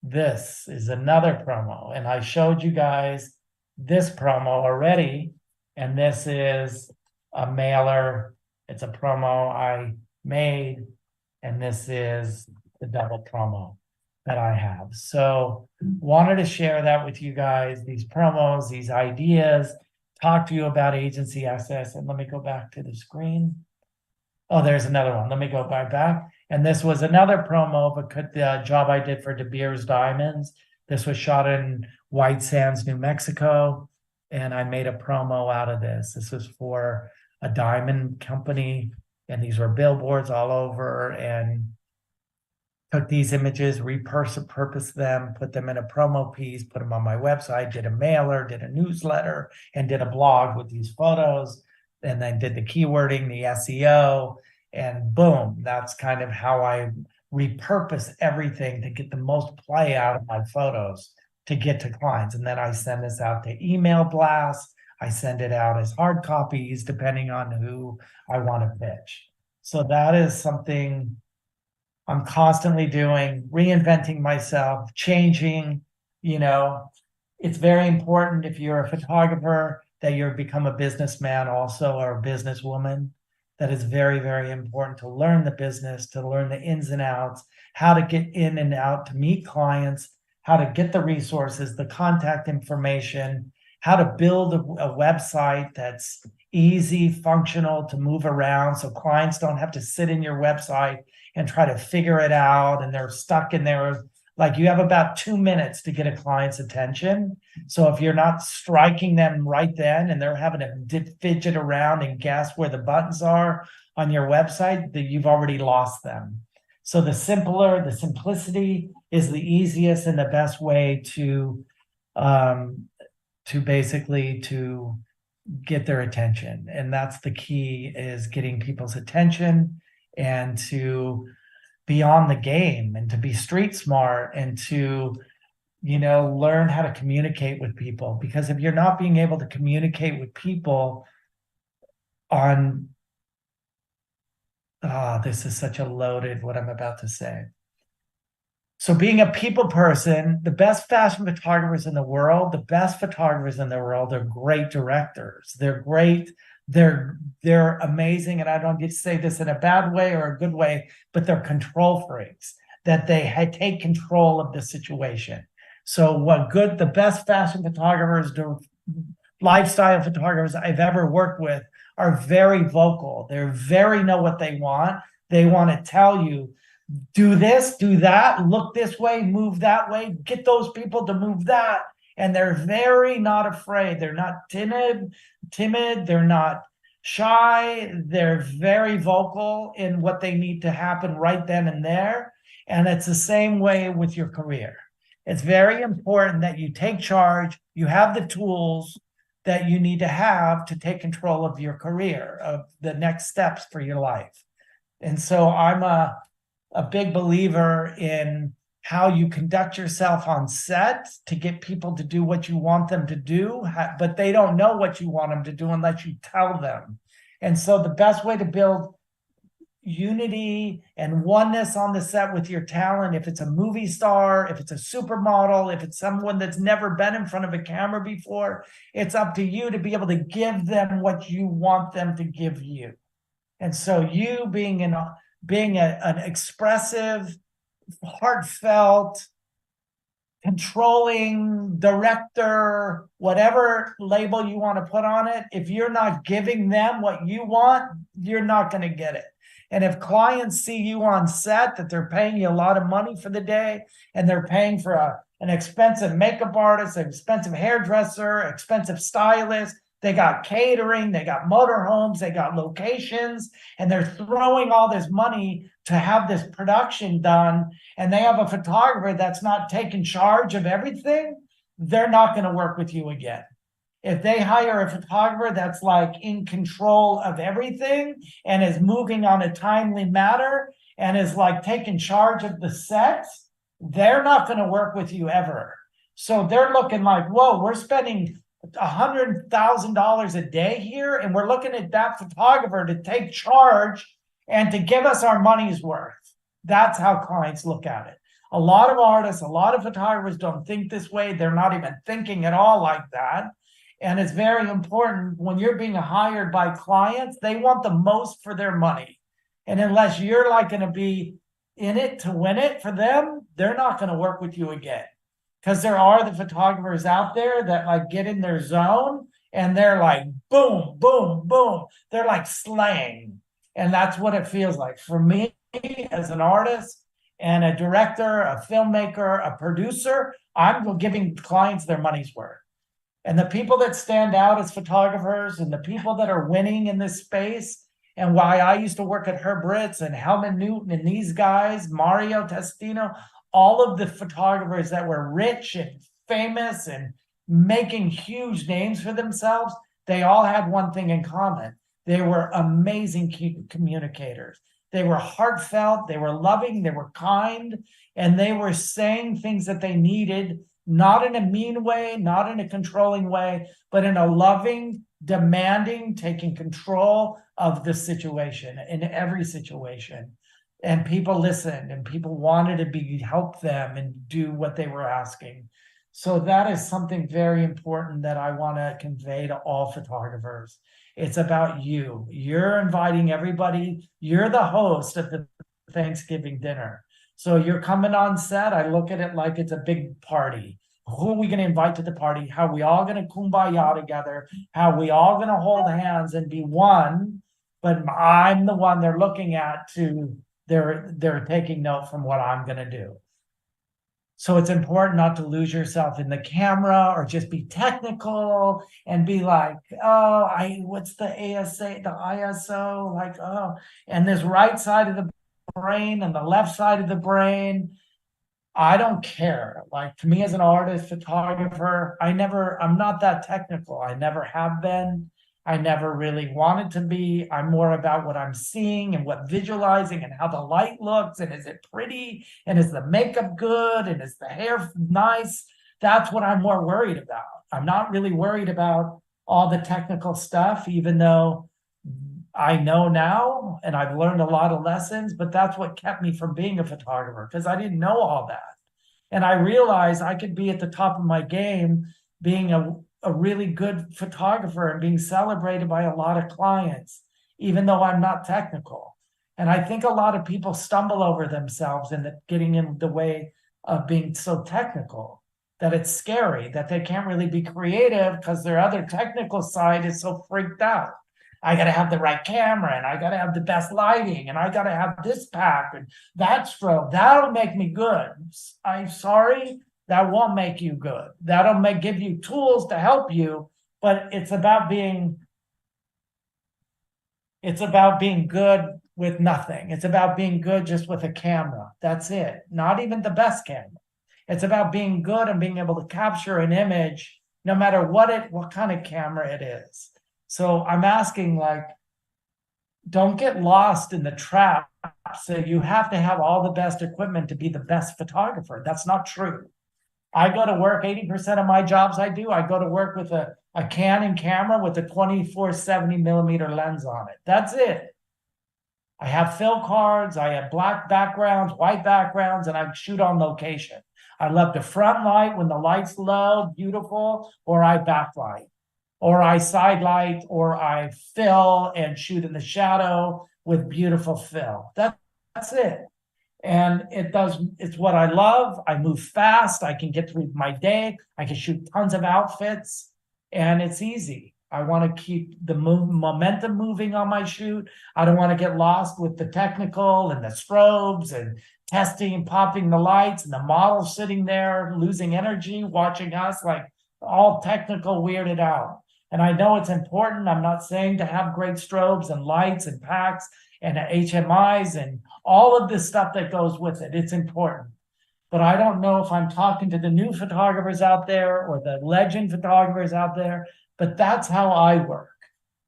this is another promo. And I showed you guys this promo already. And this is a mailer. It's a promo I made. And this is the double promo that I have. So wanted to share that with you guys, these promos, these ideas, talk to you about agency access. And let me go back to the screen. Oh, there's another one. Let me go back. And this was another promo of the job I did for De Beers Diamonds. This was shot in White Sands, New Mexico. And I made a promo out of this. This was for a diamond company. And these were billboards all over. And took these images, repurposed them, put them in a promo piece, put them on my website, did a mailer, did a newsletter, and did a blog with these photos, and then did the keywording, the SEO, and boom, that's kind of how I repurpose everything to get the most play out of my photos to get to clients. And then I send this out to email blasts. I send it out as hard copies, depending on who I want to pitch. So that is something I'm constantly doing, reinventing myself, changing. It's very important if you're a photographer that you become a businessman also, or a businesswoman. That is very, very important to learn the business, to learn the ins and outs, how to get in and out, to meet clients, how to get the resources, the contact information, how to build a website that's easy, functional, to move around so clients don't have to sit in your website and try to figure it out, and they're stuck in there. Like, you have about 2 minutes to get a client's attention. So if you're not striking them right then and they're having to fidget around and guess where the buttons are on your website, that you've already lost them. So the simplicity is the easiest and the best way to basically to get their attention. And that's the key, is getting people's attention and to be on the game and to be street smart and to, learn how to communicate with people. Because if you're not being able to communicate with people on, this is such a loaded, what I'm about to say. So being a people person, the best fashion photographers in the world, are great directors. They're great. They're amazing. And I don't get to say this in a bad way or a good way, but they're control freaks, that they take control of the situation. So the best fashion photographers, lifestyle photographers I've ever worked with are very vocal. They're very know what they want. They want to tell you, do this, do that, look this way, move that way, get those people to move that. And they're very not afraid. They're not timid. They're not shy. They're very vocal in what they need to happen right then and there. And it's the same way with your career. It's very important that you take charge. You have the tools that you need to have to take control of your career, of the next steps for your life. And so I'm a big believer in how you conduct yourself on set to get people to do what you want them to do, but they don't know what you want them to do unless you tell them. And so the best way to build unity and oneness on the set with your talent, if it's a movie star, if it's a supermodel, if it's someone that's never been in front of a camera before, it's up to you to be able to give them what you want them to give you. And so you being an expressive, heartfelt, controlling director, whatever label you want to put on it, if you're not giving them what you want, you're not going to get it. And if clients see you on set, that they're paying you a lot of money for the day, and they're paying for an expensive makeup artist, an expensive hairdresser, expensive stylist, they got catering, they got motorhomes, they got locations, and they're throwing all this money to have this production done, and they have a photographer that's not taking charge of everything, they're not going to work with you again. If they hire a photographer that's like in control of everything and is moving on a timely matter and is like taking charge of the sets, they're not going to work with you ever. So they're looking like, whoa, we're spending $100,000 a day here, and we're looking at that photographer to take charge and to give us our money's worth. That's how clients look at it. A lot of artists, a lot of photographers don't think this way. They're not even thinking at all like that. And it's very important when you're being hired by clients, they want the most for their money. And unless you're like going to be in it to win it for them, they're not going to work with you again. Because there are the photographers out there that like get in their zone and they're like, boom, boom, boom. They're like slaying. And that's what it feels like. For me, as an artist and a director, a filmmaker, a producer, I'm giving clients their money's worth. And the people that stand out as photographers and the people that are winning in this space, and why I used to work at Herb Ritts and Helmut Newton and these guys, Mario Testino, all of the photographers that were rich and famous and making huge names for themselves, they all had one thing in common. They were amazing communicators. They were heartfelt, they were loving, they were kind, and they were saying things that they needed, not in a mean way, not in a controlling way, but in a loving, demanding, taking control of the situation, in every situation. And people listened, and people wanted to help them and do what they were asking. So that is something very important that I want to convey to all photographers. It's about you. You're inviting everybody. You're the host of the Thanksgiving dinner. So you're coming on set. I look at it like it's a big party. Who are we going to invite to the party? How are we all going to kumbaya together? How are we all going to hold hands and be one? But I'm the one they're looking at to, they're taking note from what I'm going to do. So it's important not to lose yourself in the camera or just be technical and be like, oh, what's the ASA, the ISO? Like, oh, and this right side of the brain and the left side of the brain. I don't care. Like, to me as an artist, photographer, I'm not that technical. I never have been. I never really wanted to be. I'm more about what I'm seeing and what visualizing and how the light looks, and is it pretty, and is the makeup good, and is the hair nice? That's what I'm more worried about. I'm not really worried about all the technical stuff, even though I know now and I've learned a lot of lessons, but that's what kept me from being a photographer, because I didn't know all that. And I realized I could be at the top of my game being a really good photographer and being celebrated by a lot of clients, even though I'm not technical. And I think a lot of people stumble over themselves in getting in the way of being so technical that it's scary, that they can't really be creative because their other technical side is so freaked out. I got to have the right camera, and I got to have the best lighting, and I got to have this pack and that strobe. That'll make me good. I'm sorry. That won't make you good. That'll give you tools to help you, but it's about being good with nothing. It's about being good just with a camera. That's it. Not even the best camera. It's about being good and being able to capture an image, no matter what kind of camera it is. So I'm asking, like, don't get lost in the trap. So you have to have all the best equipment to be the best photographer. That's not true. I go to work, 80% of my jobs I go to work with a Canon camera with a 24-70 millimeter lens on it. That's it. I have fill cards, I have black backgrounds, white backgrounds, and I shoot on location. I love the front light when the light's low, beautiful, or I backlight, or I side light, or I fill and shoot in the shadow with beautiful fill. That's it. And it's what I love. I move fast. I can get through my day. I can shoot tons of outfits, and it's easy. I want to keep the momentum moving on my shoot. I don't want to get lost with the technical and the strobes and testing and popping the lights and the model sitting there losing energy, watching us like all technical, weirded out. And I know it's important. I'm not saying to have great strobes and lights and packs and HMIs and all of this stuff that goes with it. It's important. But I don't know if I'm talking to the new photographers out there or the legend photographers out there, but that's how I work.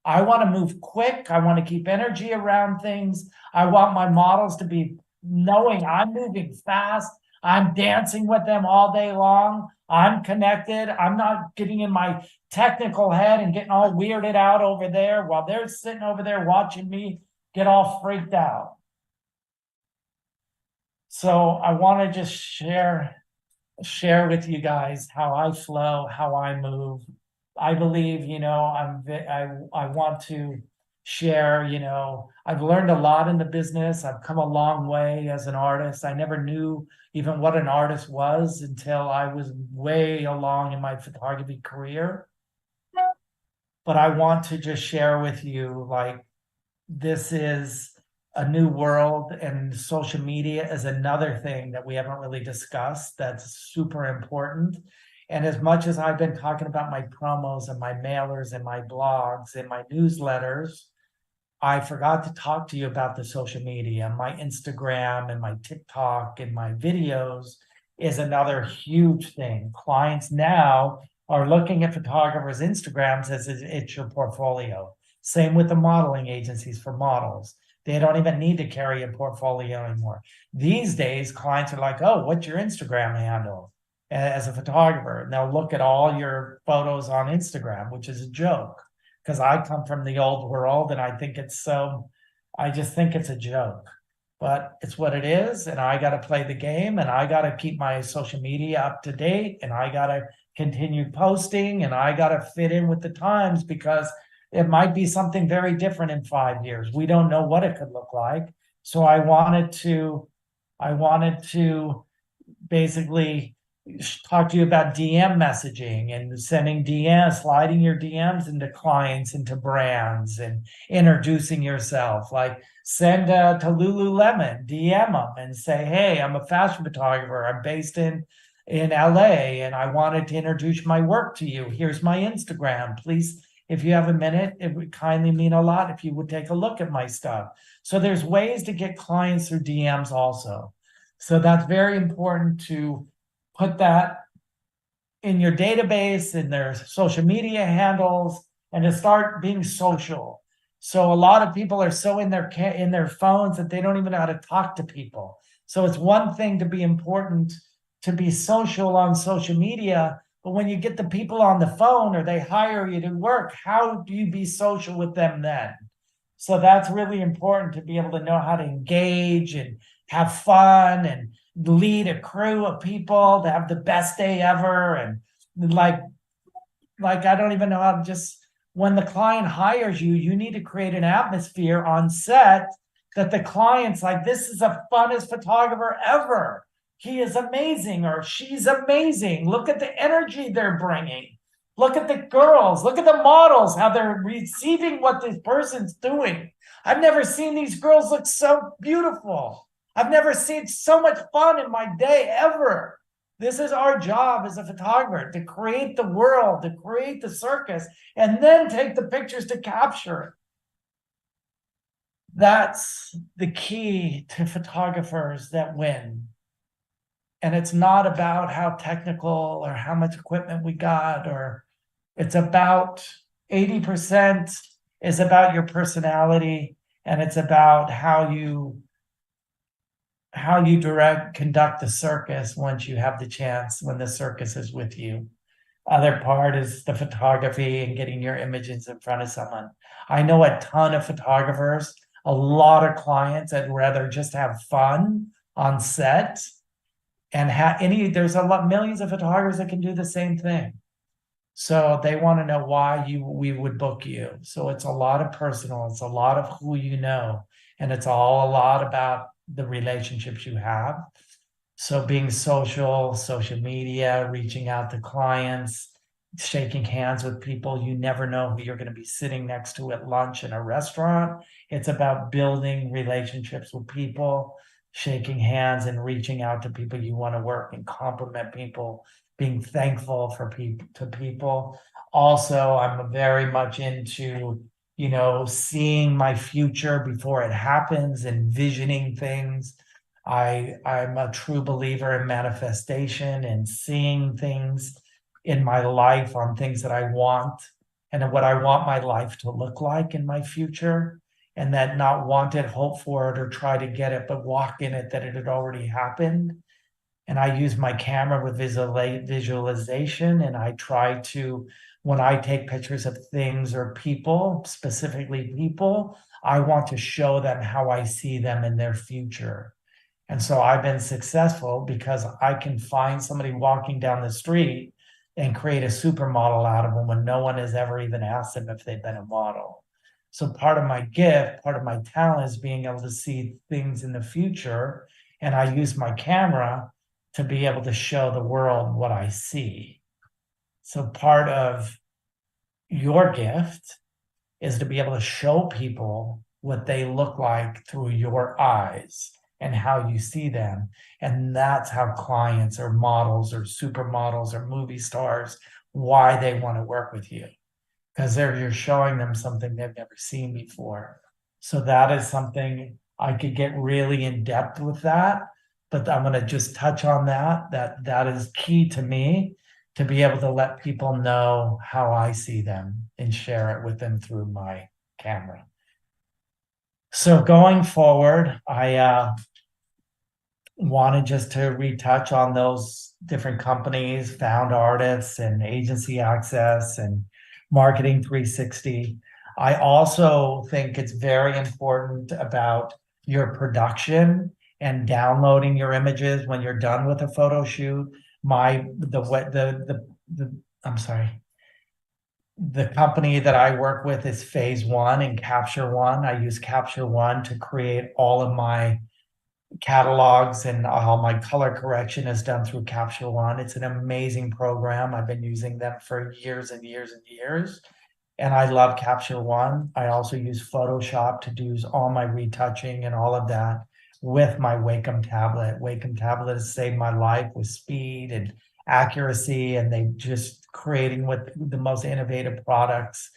I want to move quick. I want to keep energy around things. I want my models to be knowing I'm moving fast. I'm dancing with them all day long. I'm connected. I'm not getting in my technical head and getting all weirded out over there while they're sitting over there watching me get all freaked out. So I want to just share with you guys how I flow, how I move. I believe, I want to share, I've learned a lot in the business. I've come a long way as an artist. I never knew even what an artist was until I was way along in my photography career. But I want to just share with you, like, this is a new world, and social media is another thing that we haven't really discussed that's super important. And as much as I've been talking about my promos and my mailers and my blogs and my newsletters, I forgot to talk to you about the social media. My Instagram and my TikTok and my videos is another huge thing. Clients now are looking at photographers' Instagrams as it's your portfolio. Same with the modeling agencies for models. They don't even need to carry a portfolio anymore. These days, clients are like, oh, what's your Instagram handle? As a photographer, and they'll look at all your photos on Instagram, which is a joke, because I come from the old world and I just think it's a joke, but it's what it is. And I got to play the game, and I got to keep my social media up to date, and I got to continue posting, and I got to fit in with the times, because it might be something very different in 5 years. We don't know what it could look like. So I wanted to basically talk to you about DM messaging and sending DMs, sliding your DMs into clients, into brands, and introducing yourself. Like, send to Lululemon, DM them and say, hey, I'm a fashion photographer. I'm based in LA, and I wanted to introduce my work to you. Here's my Instagram. Please, if you have a minute, it would kindly mean a lot if you would take a look at my stuff. So there's ways to get clients through DMs also. So that's very important to put that in your database, in their social media handles, and to start being social. So a lot of people are so in their phones that they don't even know how to talk to people. So it's one thing to be important to be social on social media, but when you get the people on the phone or they hire you to work, how do you be social with them then? So that's really important, to be able to know how to engage and have fun and lead a crew of people to have the best day ever. And like I don't even know how to just, when the client hires you, you need to create an atmosphere on set that the client's like, this is the funnest photographer ever. He is amazing, or she's amazing. Look at the energy they're bringing. Look at the girls. Look at the models, how they're receiving what this person's doing. I've never seen these girls look so beautiful. I've never seen so much fun in my day ever. This is our job as a photographer, to create the world, to create the circus, and then take the pictures to capture it. That's the key to photographers that win. And it's not about how technical or how much equipment we got, or it's about 80% is about your personality, and it's about how you conduct the circus once you have the chance, when the circus is with you. Other part is the photography and getting your images in front of someone. I know a ton of photographers, a lot of clients that'd rather just have fun on set, and there's millions of photographers that can do the same thing. So they want to know why we would book you. So it's a lot of personal, it's a lot of who you know, and it's all a lot about the relationships you have. So being social media, reaching out to clients, shaking hands with people, you never know who you're going to be sitting next to at lunch in a restaurant. It's about building relationships with people, shaking hands and reaching out to people you want to work and compliment people, being thankful for people. Also, I'm very much into, seeing my future before it happens, envisioning things. I'm a true believer in manifestation and seeing things in my life on things that I want and what I want my life to look like in my future, and that not want it, hope for it, or try to get it, but walk in it that it had already happened. And I use my camera with visualization, and I try to, when I take pictures of things or people, specifically people, I want to show them how I see them in their future. And so I've been successful because I can find somebody walking down the street and create a supermodel out of them when no one has ever even asked them if they've been a model. So part of my gift, part of my talent is being able to see things in the future. And I use my camera to be able to show the world what I see. So part of your gift is to be able to show people what they look like through your eyes and how you see them. And that's how clients or models or supermodels or movie stars, why they want to work with you. Because you're showing them something they've never seen before. So that is something I could get really in depth with that, but I'm going to just touch on that is key to me, to be able to let people know how I see them and share it with them through my camera. So going forward, I wanted just to retouch on those different companies, Found Artists and Agency Access and Marketing 360. I also think it's very important about your production and downloading your images when you're done with a photo shoot. The company that I work with is Phase One and Capture One. I use Capture One to create all of my catalogs, and all my color correction is done through Capture One. It's an amazing program. I've been using them for years and years and years, and I love Capture One. I also use Photoshop to do all my retouching and all of that with my Wacom tablet. Wacom tablet has saved my life with speed and accuracy, and they just creating with the most innovative products.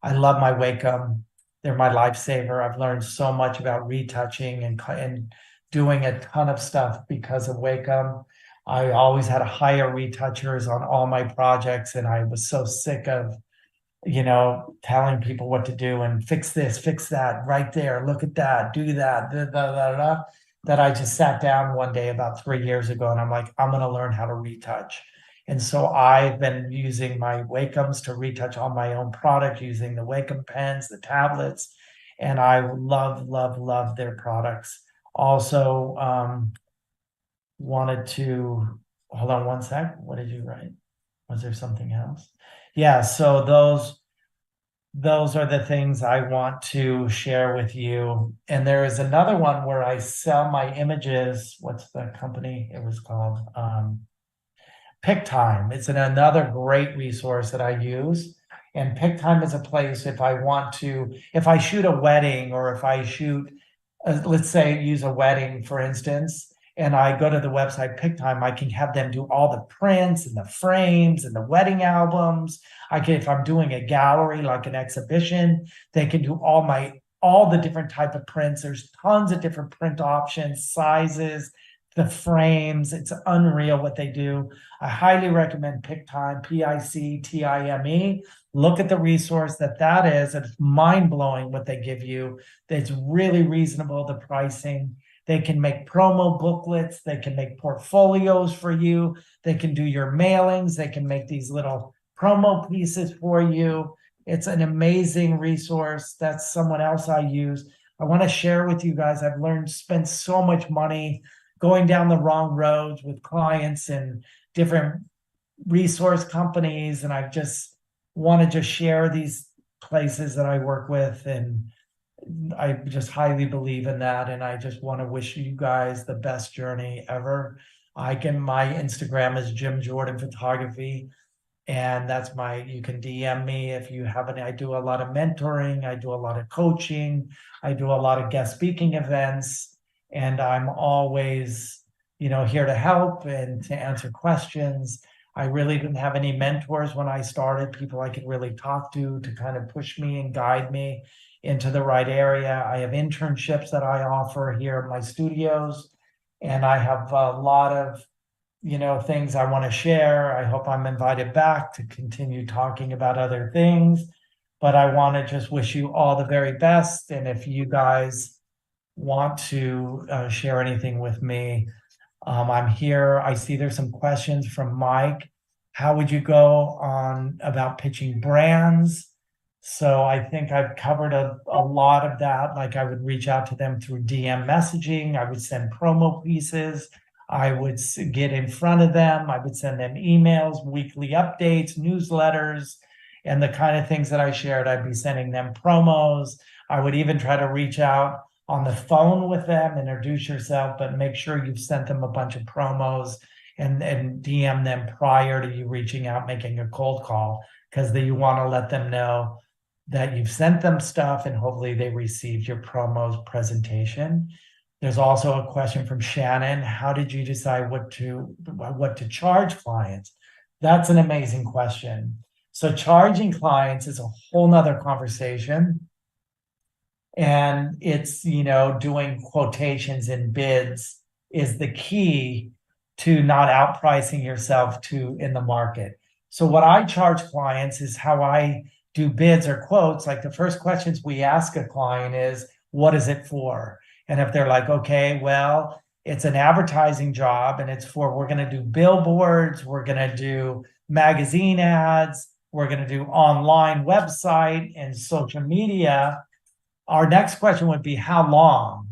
I love my Wacom. They're my lifesaver. I've learned so much about retouching and doing a ton of stuff because of Wacom. I always had to hire retouchers on all my projects, and I was so sick of, telling people what to do and fix this, fix that, right there, look at that, do that, that I just sat down one day about 3 years ago, and I'm like, I'm going to learn how to retouch. And so I've been using my Wacoms to retouch on my own product, using the Wacom pens, the tablets, and I love, love, love their products. Also, wanted to hold on one sec. What did you write? Was there something else? Yeah, so those are the things I want to share with you. And there is another one where I sell my images. What's the company? It was called PickTime. It's another great resource that I use. And PickTime is a place if I shoot a wedding, or if I shoot, let's say, use a wedding, for instance, and I go to the website PickTime, I can have them do all the prints and the frames and the wedding albums. If I'm doing a gallery, like an exhibition, they can do all the different type of prints. There's tons of different print options, sizes, the frames. It's unreal what they do. I highly recommend PickTime, PICTIME. Look at the resource that is. It's mind-blowing what they give you. It's really reasonable, the pricing. They can make promo booklets. They can make portfolios for you. They can do your mailings. They can make these little promo pieces for you. It's an amazing resource. That's someone else I use. I want to share with you guys. I've spent so much money going down the wrong roads with clients and different resource companies. And I just want to share these places that I work with and I just highly believe in that. And I just want to wish you guys the best journey ever. My Instagram is Jim Jordan Photography. And that's you can DM me if you have any. I do a lot of mentoring, I do a lot of coaching, I do a lot of guest speaking events, and I'm always, here to help and to answer questions. I really didn't have any mentors when I started, people I could really talk to kind of push me and guide me into the right area. I have internships that I offer here at my studios, and I have a lot of things I want to share. I hope I'm invited back to continue talking about other things, but I want to just wish you all the very best. And if you guys want to share anything with me, I'm here. I see there's some questions from Mike. How would you go on about pitching brands? So I think I've covered a lot of that. Like I would reach out to them through DM messaging. I would send promo pieces. I would get in front of them. I would send them emails, weekly updates, newsletters, and the kind of things that I shared. I'd be sending them promos. I would even try to reach out on the phone with them, introduce yourself, but make sure you've sent them a bunch of promos and DM them prior to you reaching out, making a cold call, because you want to let them know that you've sent them stuff and hopefully they received your promos presentation. There's also a question from Shannon. How did you decide what to charge clients? That's an amazing question. So charging clients is a whole nother conversation. And it's, doing quotations and bids is the key to not outpricing yourself in the market. So what I charge clients is how I do bids or quotes. Like the first questions we ask a client is, what is it for? And if they're like, okay, well, it's an advertising job and we're going to do billboards, we're going to do magazine ads, we're going to do online website and social media. Our next question would be how long?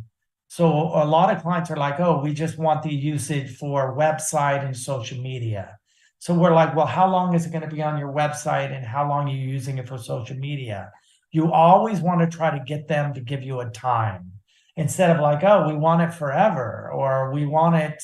So a lot of clients are like, oh, we just want the usage for website and social media. So we're like, well, how long is it going to be on your website and how long are you using it for social media? You always want to try to get them to give you a time instead of like, oh, we want it forever, or we want it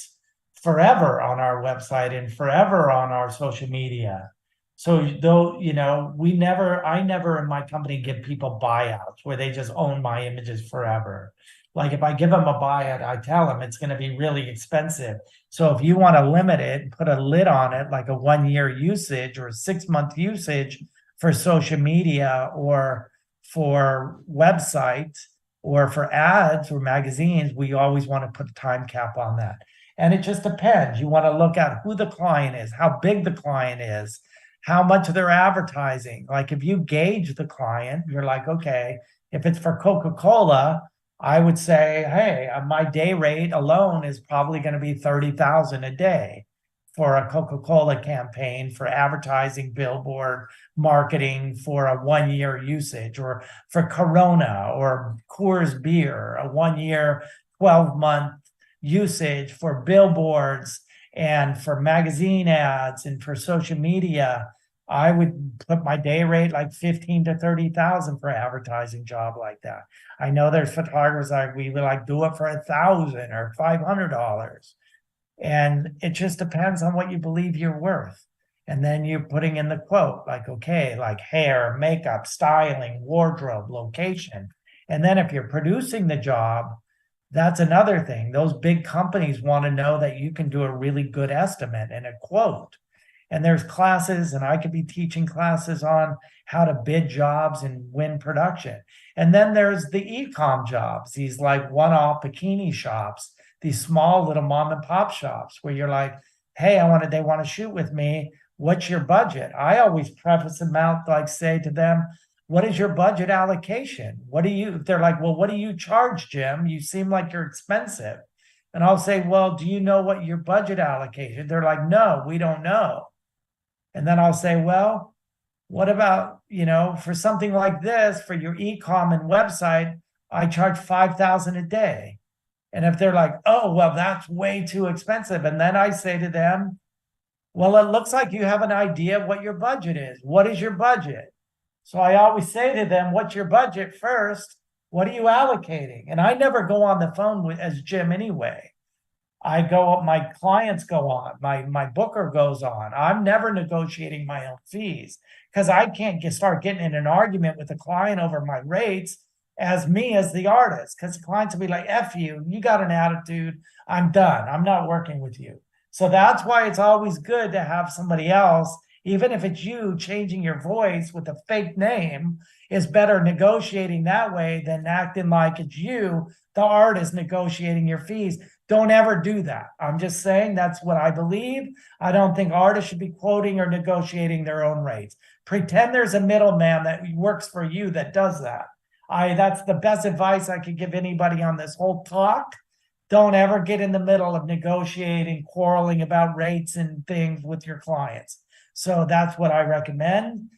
forever on our website and forever on our social media. So though, I never in my company give people buyouts where they just own my images forever. Like if I give them a buyout, I tell them it's going to be really expensive. So if you want to limit it and put a lid on it, like a 1-year usage or a 6-month usage for social media or for websites or for ads or magazines, we always want to put a time cap on that. And it just depends. You want to look at who the client is, how big the client is, how much they're advertising. Like if you gauge the client, you're like, okay, if it's for Coca-Cola, I would say, hey, my day rate alone is probably going to be $30,000 a day for a Coca-Cola campaign, for advertising, billboard, marketing, for a 1-year usage, or for Corona or Coors Beer, a 1-year, 12-month usage for billboards and for magazine ads and for social media. I would put my day rate like 15 to 30,000 for an advertising job like that. I know there's photographers we would like do it for $1,000 or $500. And it just depends on what you believe you're worth. And then you're putting in the quote, like, okay, like hair, makeup, styling, wardrobe, location. And then if you're producing the job, that's another thing. Those big companies want to know that you can do a really good estimate and a quote. And there's classes, and I could be teaching classes on how to bid jobs and win production. And then there's the e-com jobs, these like one-off bikini shops, these small little mom and pop shops where you're like, hey, they want to shoot with me. What's your budget? I always preface them out, like say to them, what is your budget allocation? They're like, well, what do you charge, Jim? You seem like you're expensive. And I'll say, well, do you know what your budget allocation? They're like, no, we don't know. And then I'll say, well, what about, for something like this, for your e-com and website, I charge $5,000 a day. And if they're like, oh, well, that's way too expensive. And then I say to them, well, it looks like you have an idea of what your budget is. What is your budget? So I always say to them, what's your budget first? What are you allocating? And I never go on the phone with as Jim anyway. I go up, my clients go on, my booker goes on. I'm never negotiating my own fees because I can't start getting in an argument with the client over my rates as me as the artist. Because the clients will be like, F you, you got an attitude. I'm done. I'm not working with you. So that's why it's always good to have somebody else, even if it's you changing your voice with a fake name, is better negotiating that way than acting like it's you, the artist, negotiating your fees. Don't ever do that. I'm just saying that's what I believe. I don't think artists should be quoting or negotiating their own rates. Pretend there's a middleman that works for you that does that. That's the best advice I could give anybody on this whole talk. Don't ever get in the middle of negotiating, quarreling about rates and things with your clients. So that's what I recommend.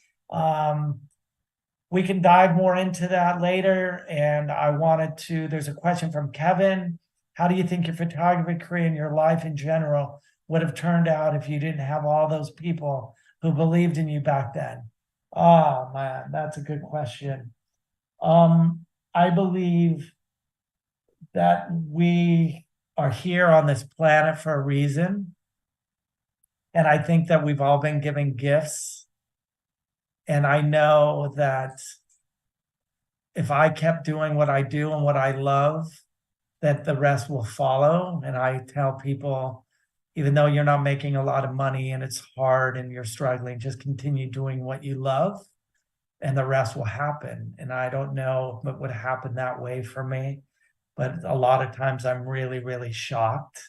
We can dive more into that later. And there's a question from Kevin. How do you think your photography career and your life in general would have turned out if you didn't have all those people who believed in you back then? Oh man, that's a good question. I believe that we are here on this planet for a reason. And I think that we've all been given gifts. And I know that if I kept doing what I do and what I love, that the rest will follow. And I tell people, even though you're not making a lot of money and it's hard and you're struggling, just continue doing what you love and the rest will happen. And I don't know what would happen that way for me, but a lot of times I'm really, really shocked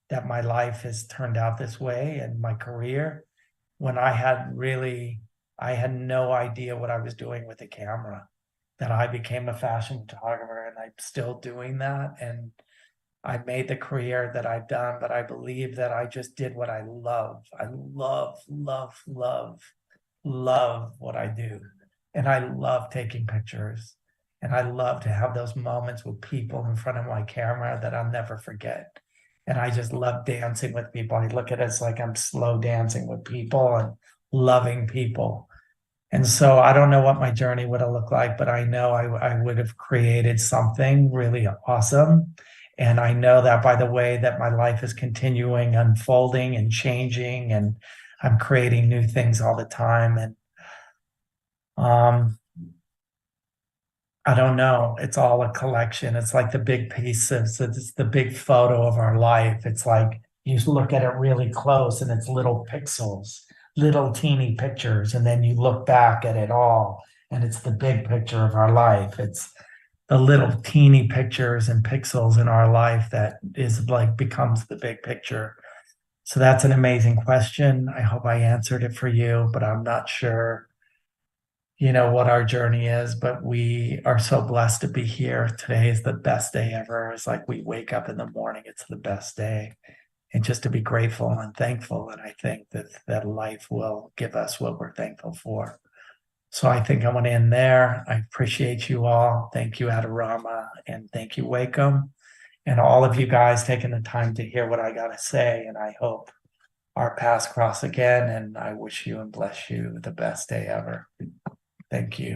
that my life has turned out this way and my career, when I had no idea what I was doing with the camera, that I became a fashion photographer and I'm still doing that. And I made the career that I've done, but I believe that I just did what I love. I love, love, love, love what I do. And I love taking pictures. And I love to have those moments with people in front of my camera that I'll never forget. And I just love dancing with people. I look at it as like I'm slow dancing with people and loving people. And so I don't know what my journey would have looked like, but I know I would have created something really awesome. And I know that by the way that my life is continuing, unfolding and changing, and I'm creating new things all the time. And I don't know. It's all a collection. It's like the big pieces. It's the big photo of our life. It's like you look at it really close and it's little pixels, little teeny pictures. And then you look back at it all and it's the big picture of our life. It's the little teeny pictures and pixels in our life that is like becomes the big picture. So that's an amazing question. I hope I answered it for you, but I'm not sure what our journey is, but we are so blessed to be here. Today is the best day ever. It's like we wake up in the morning, it's the best day. And just to be grateful and thankful. And I think that life will give us what we're thankful for. So I think I'm going to end there. I appreciate you all. Thank you, Adorama, and thank you, Wacom, and all of you guys taking the time to hear what I got to say. And I hope our paths cross again. And I wish you and bless you the best day ever. Thank you.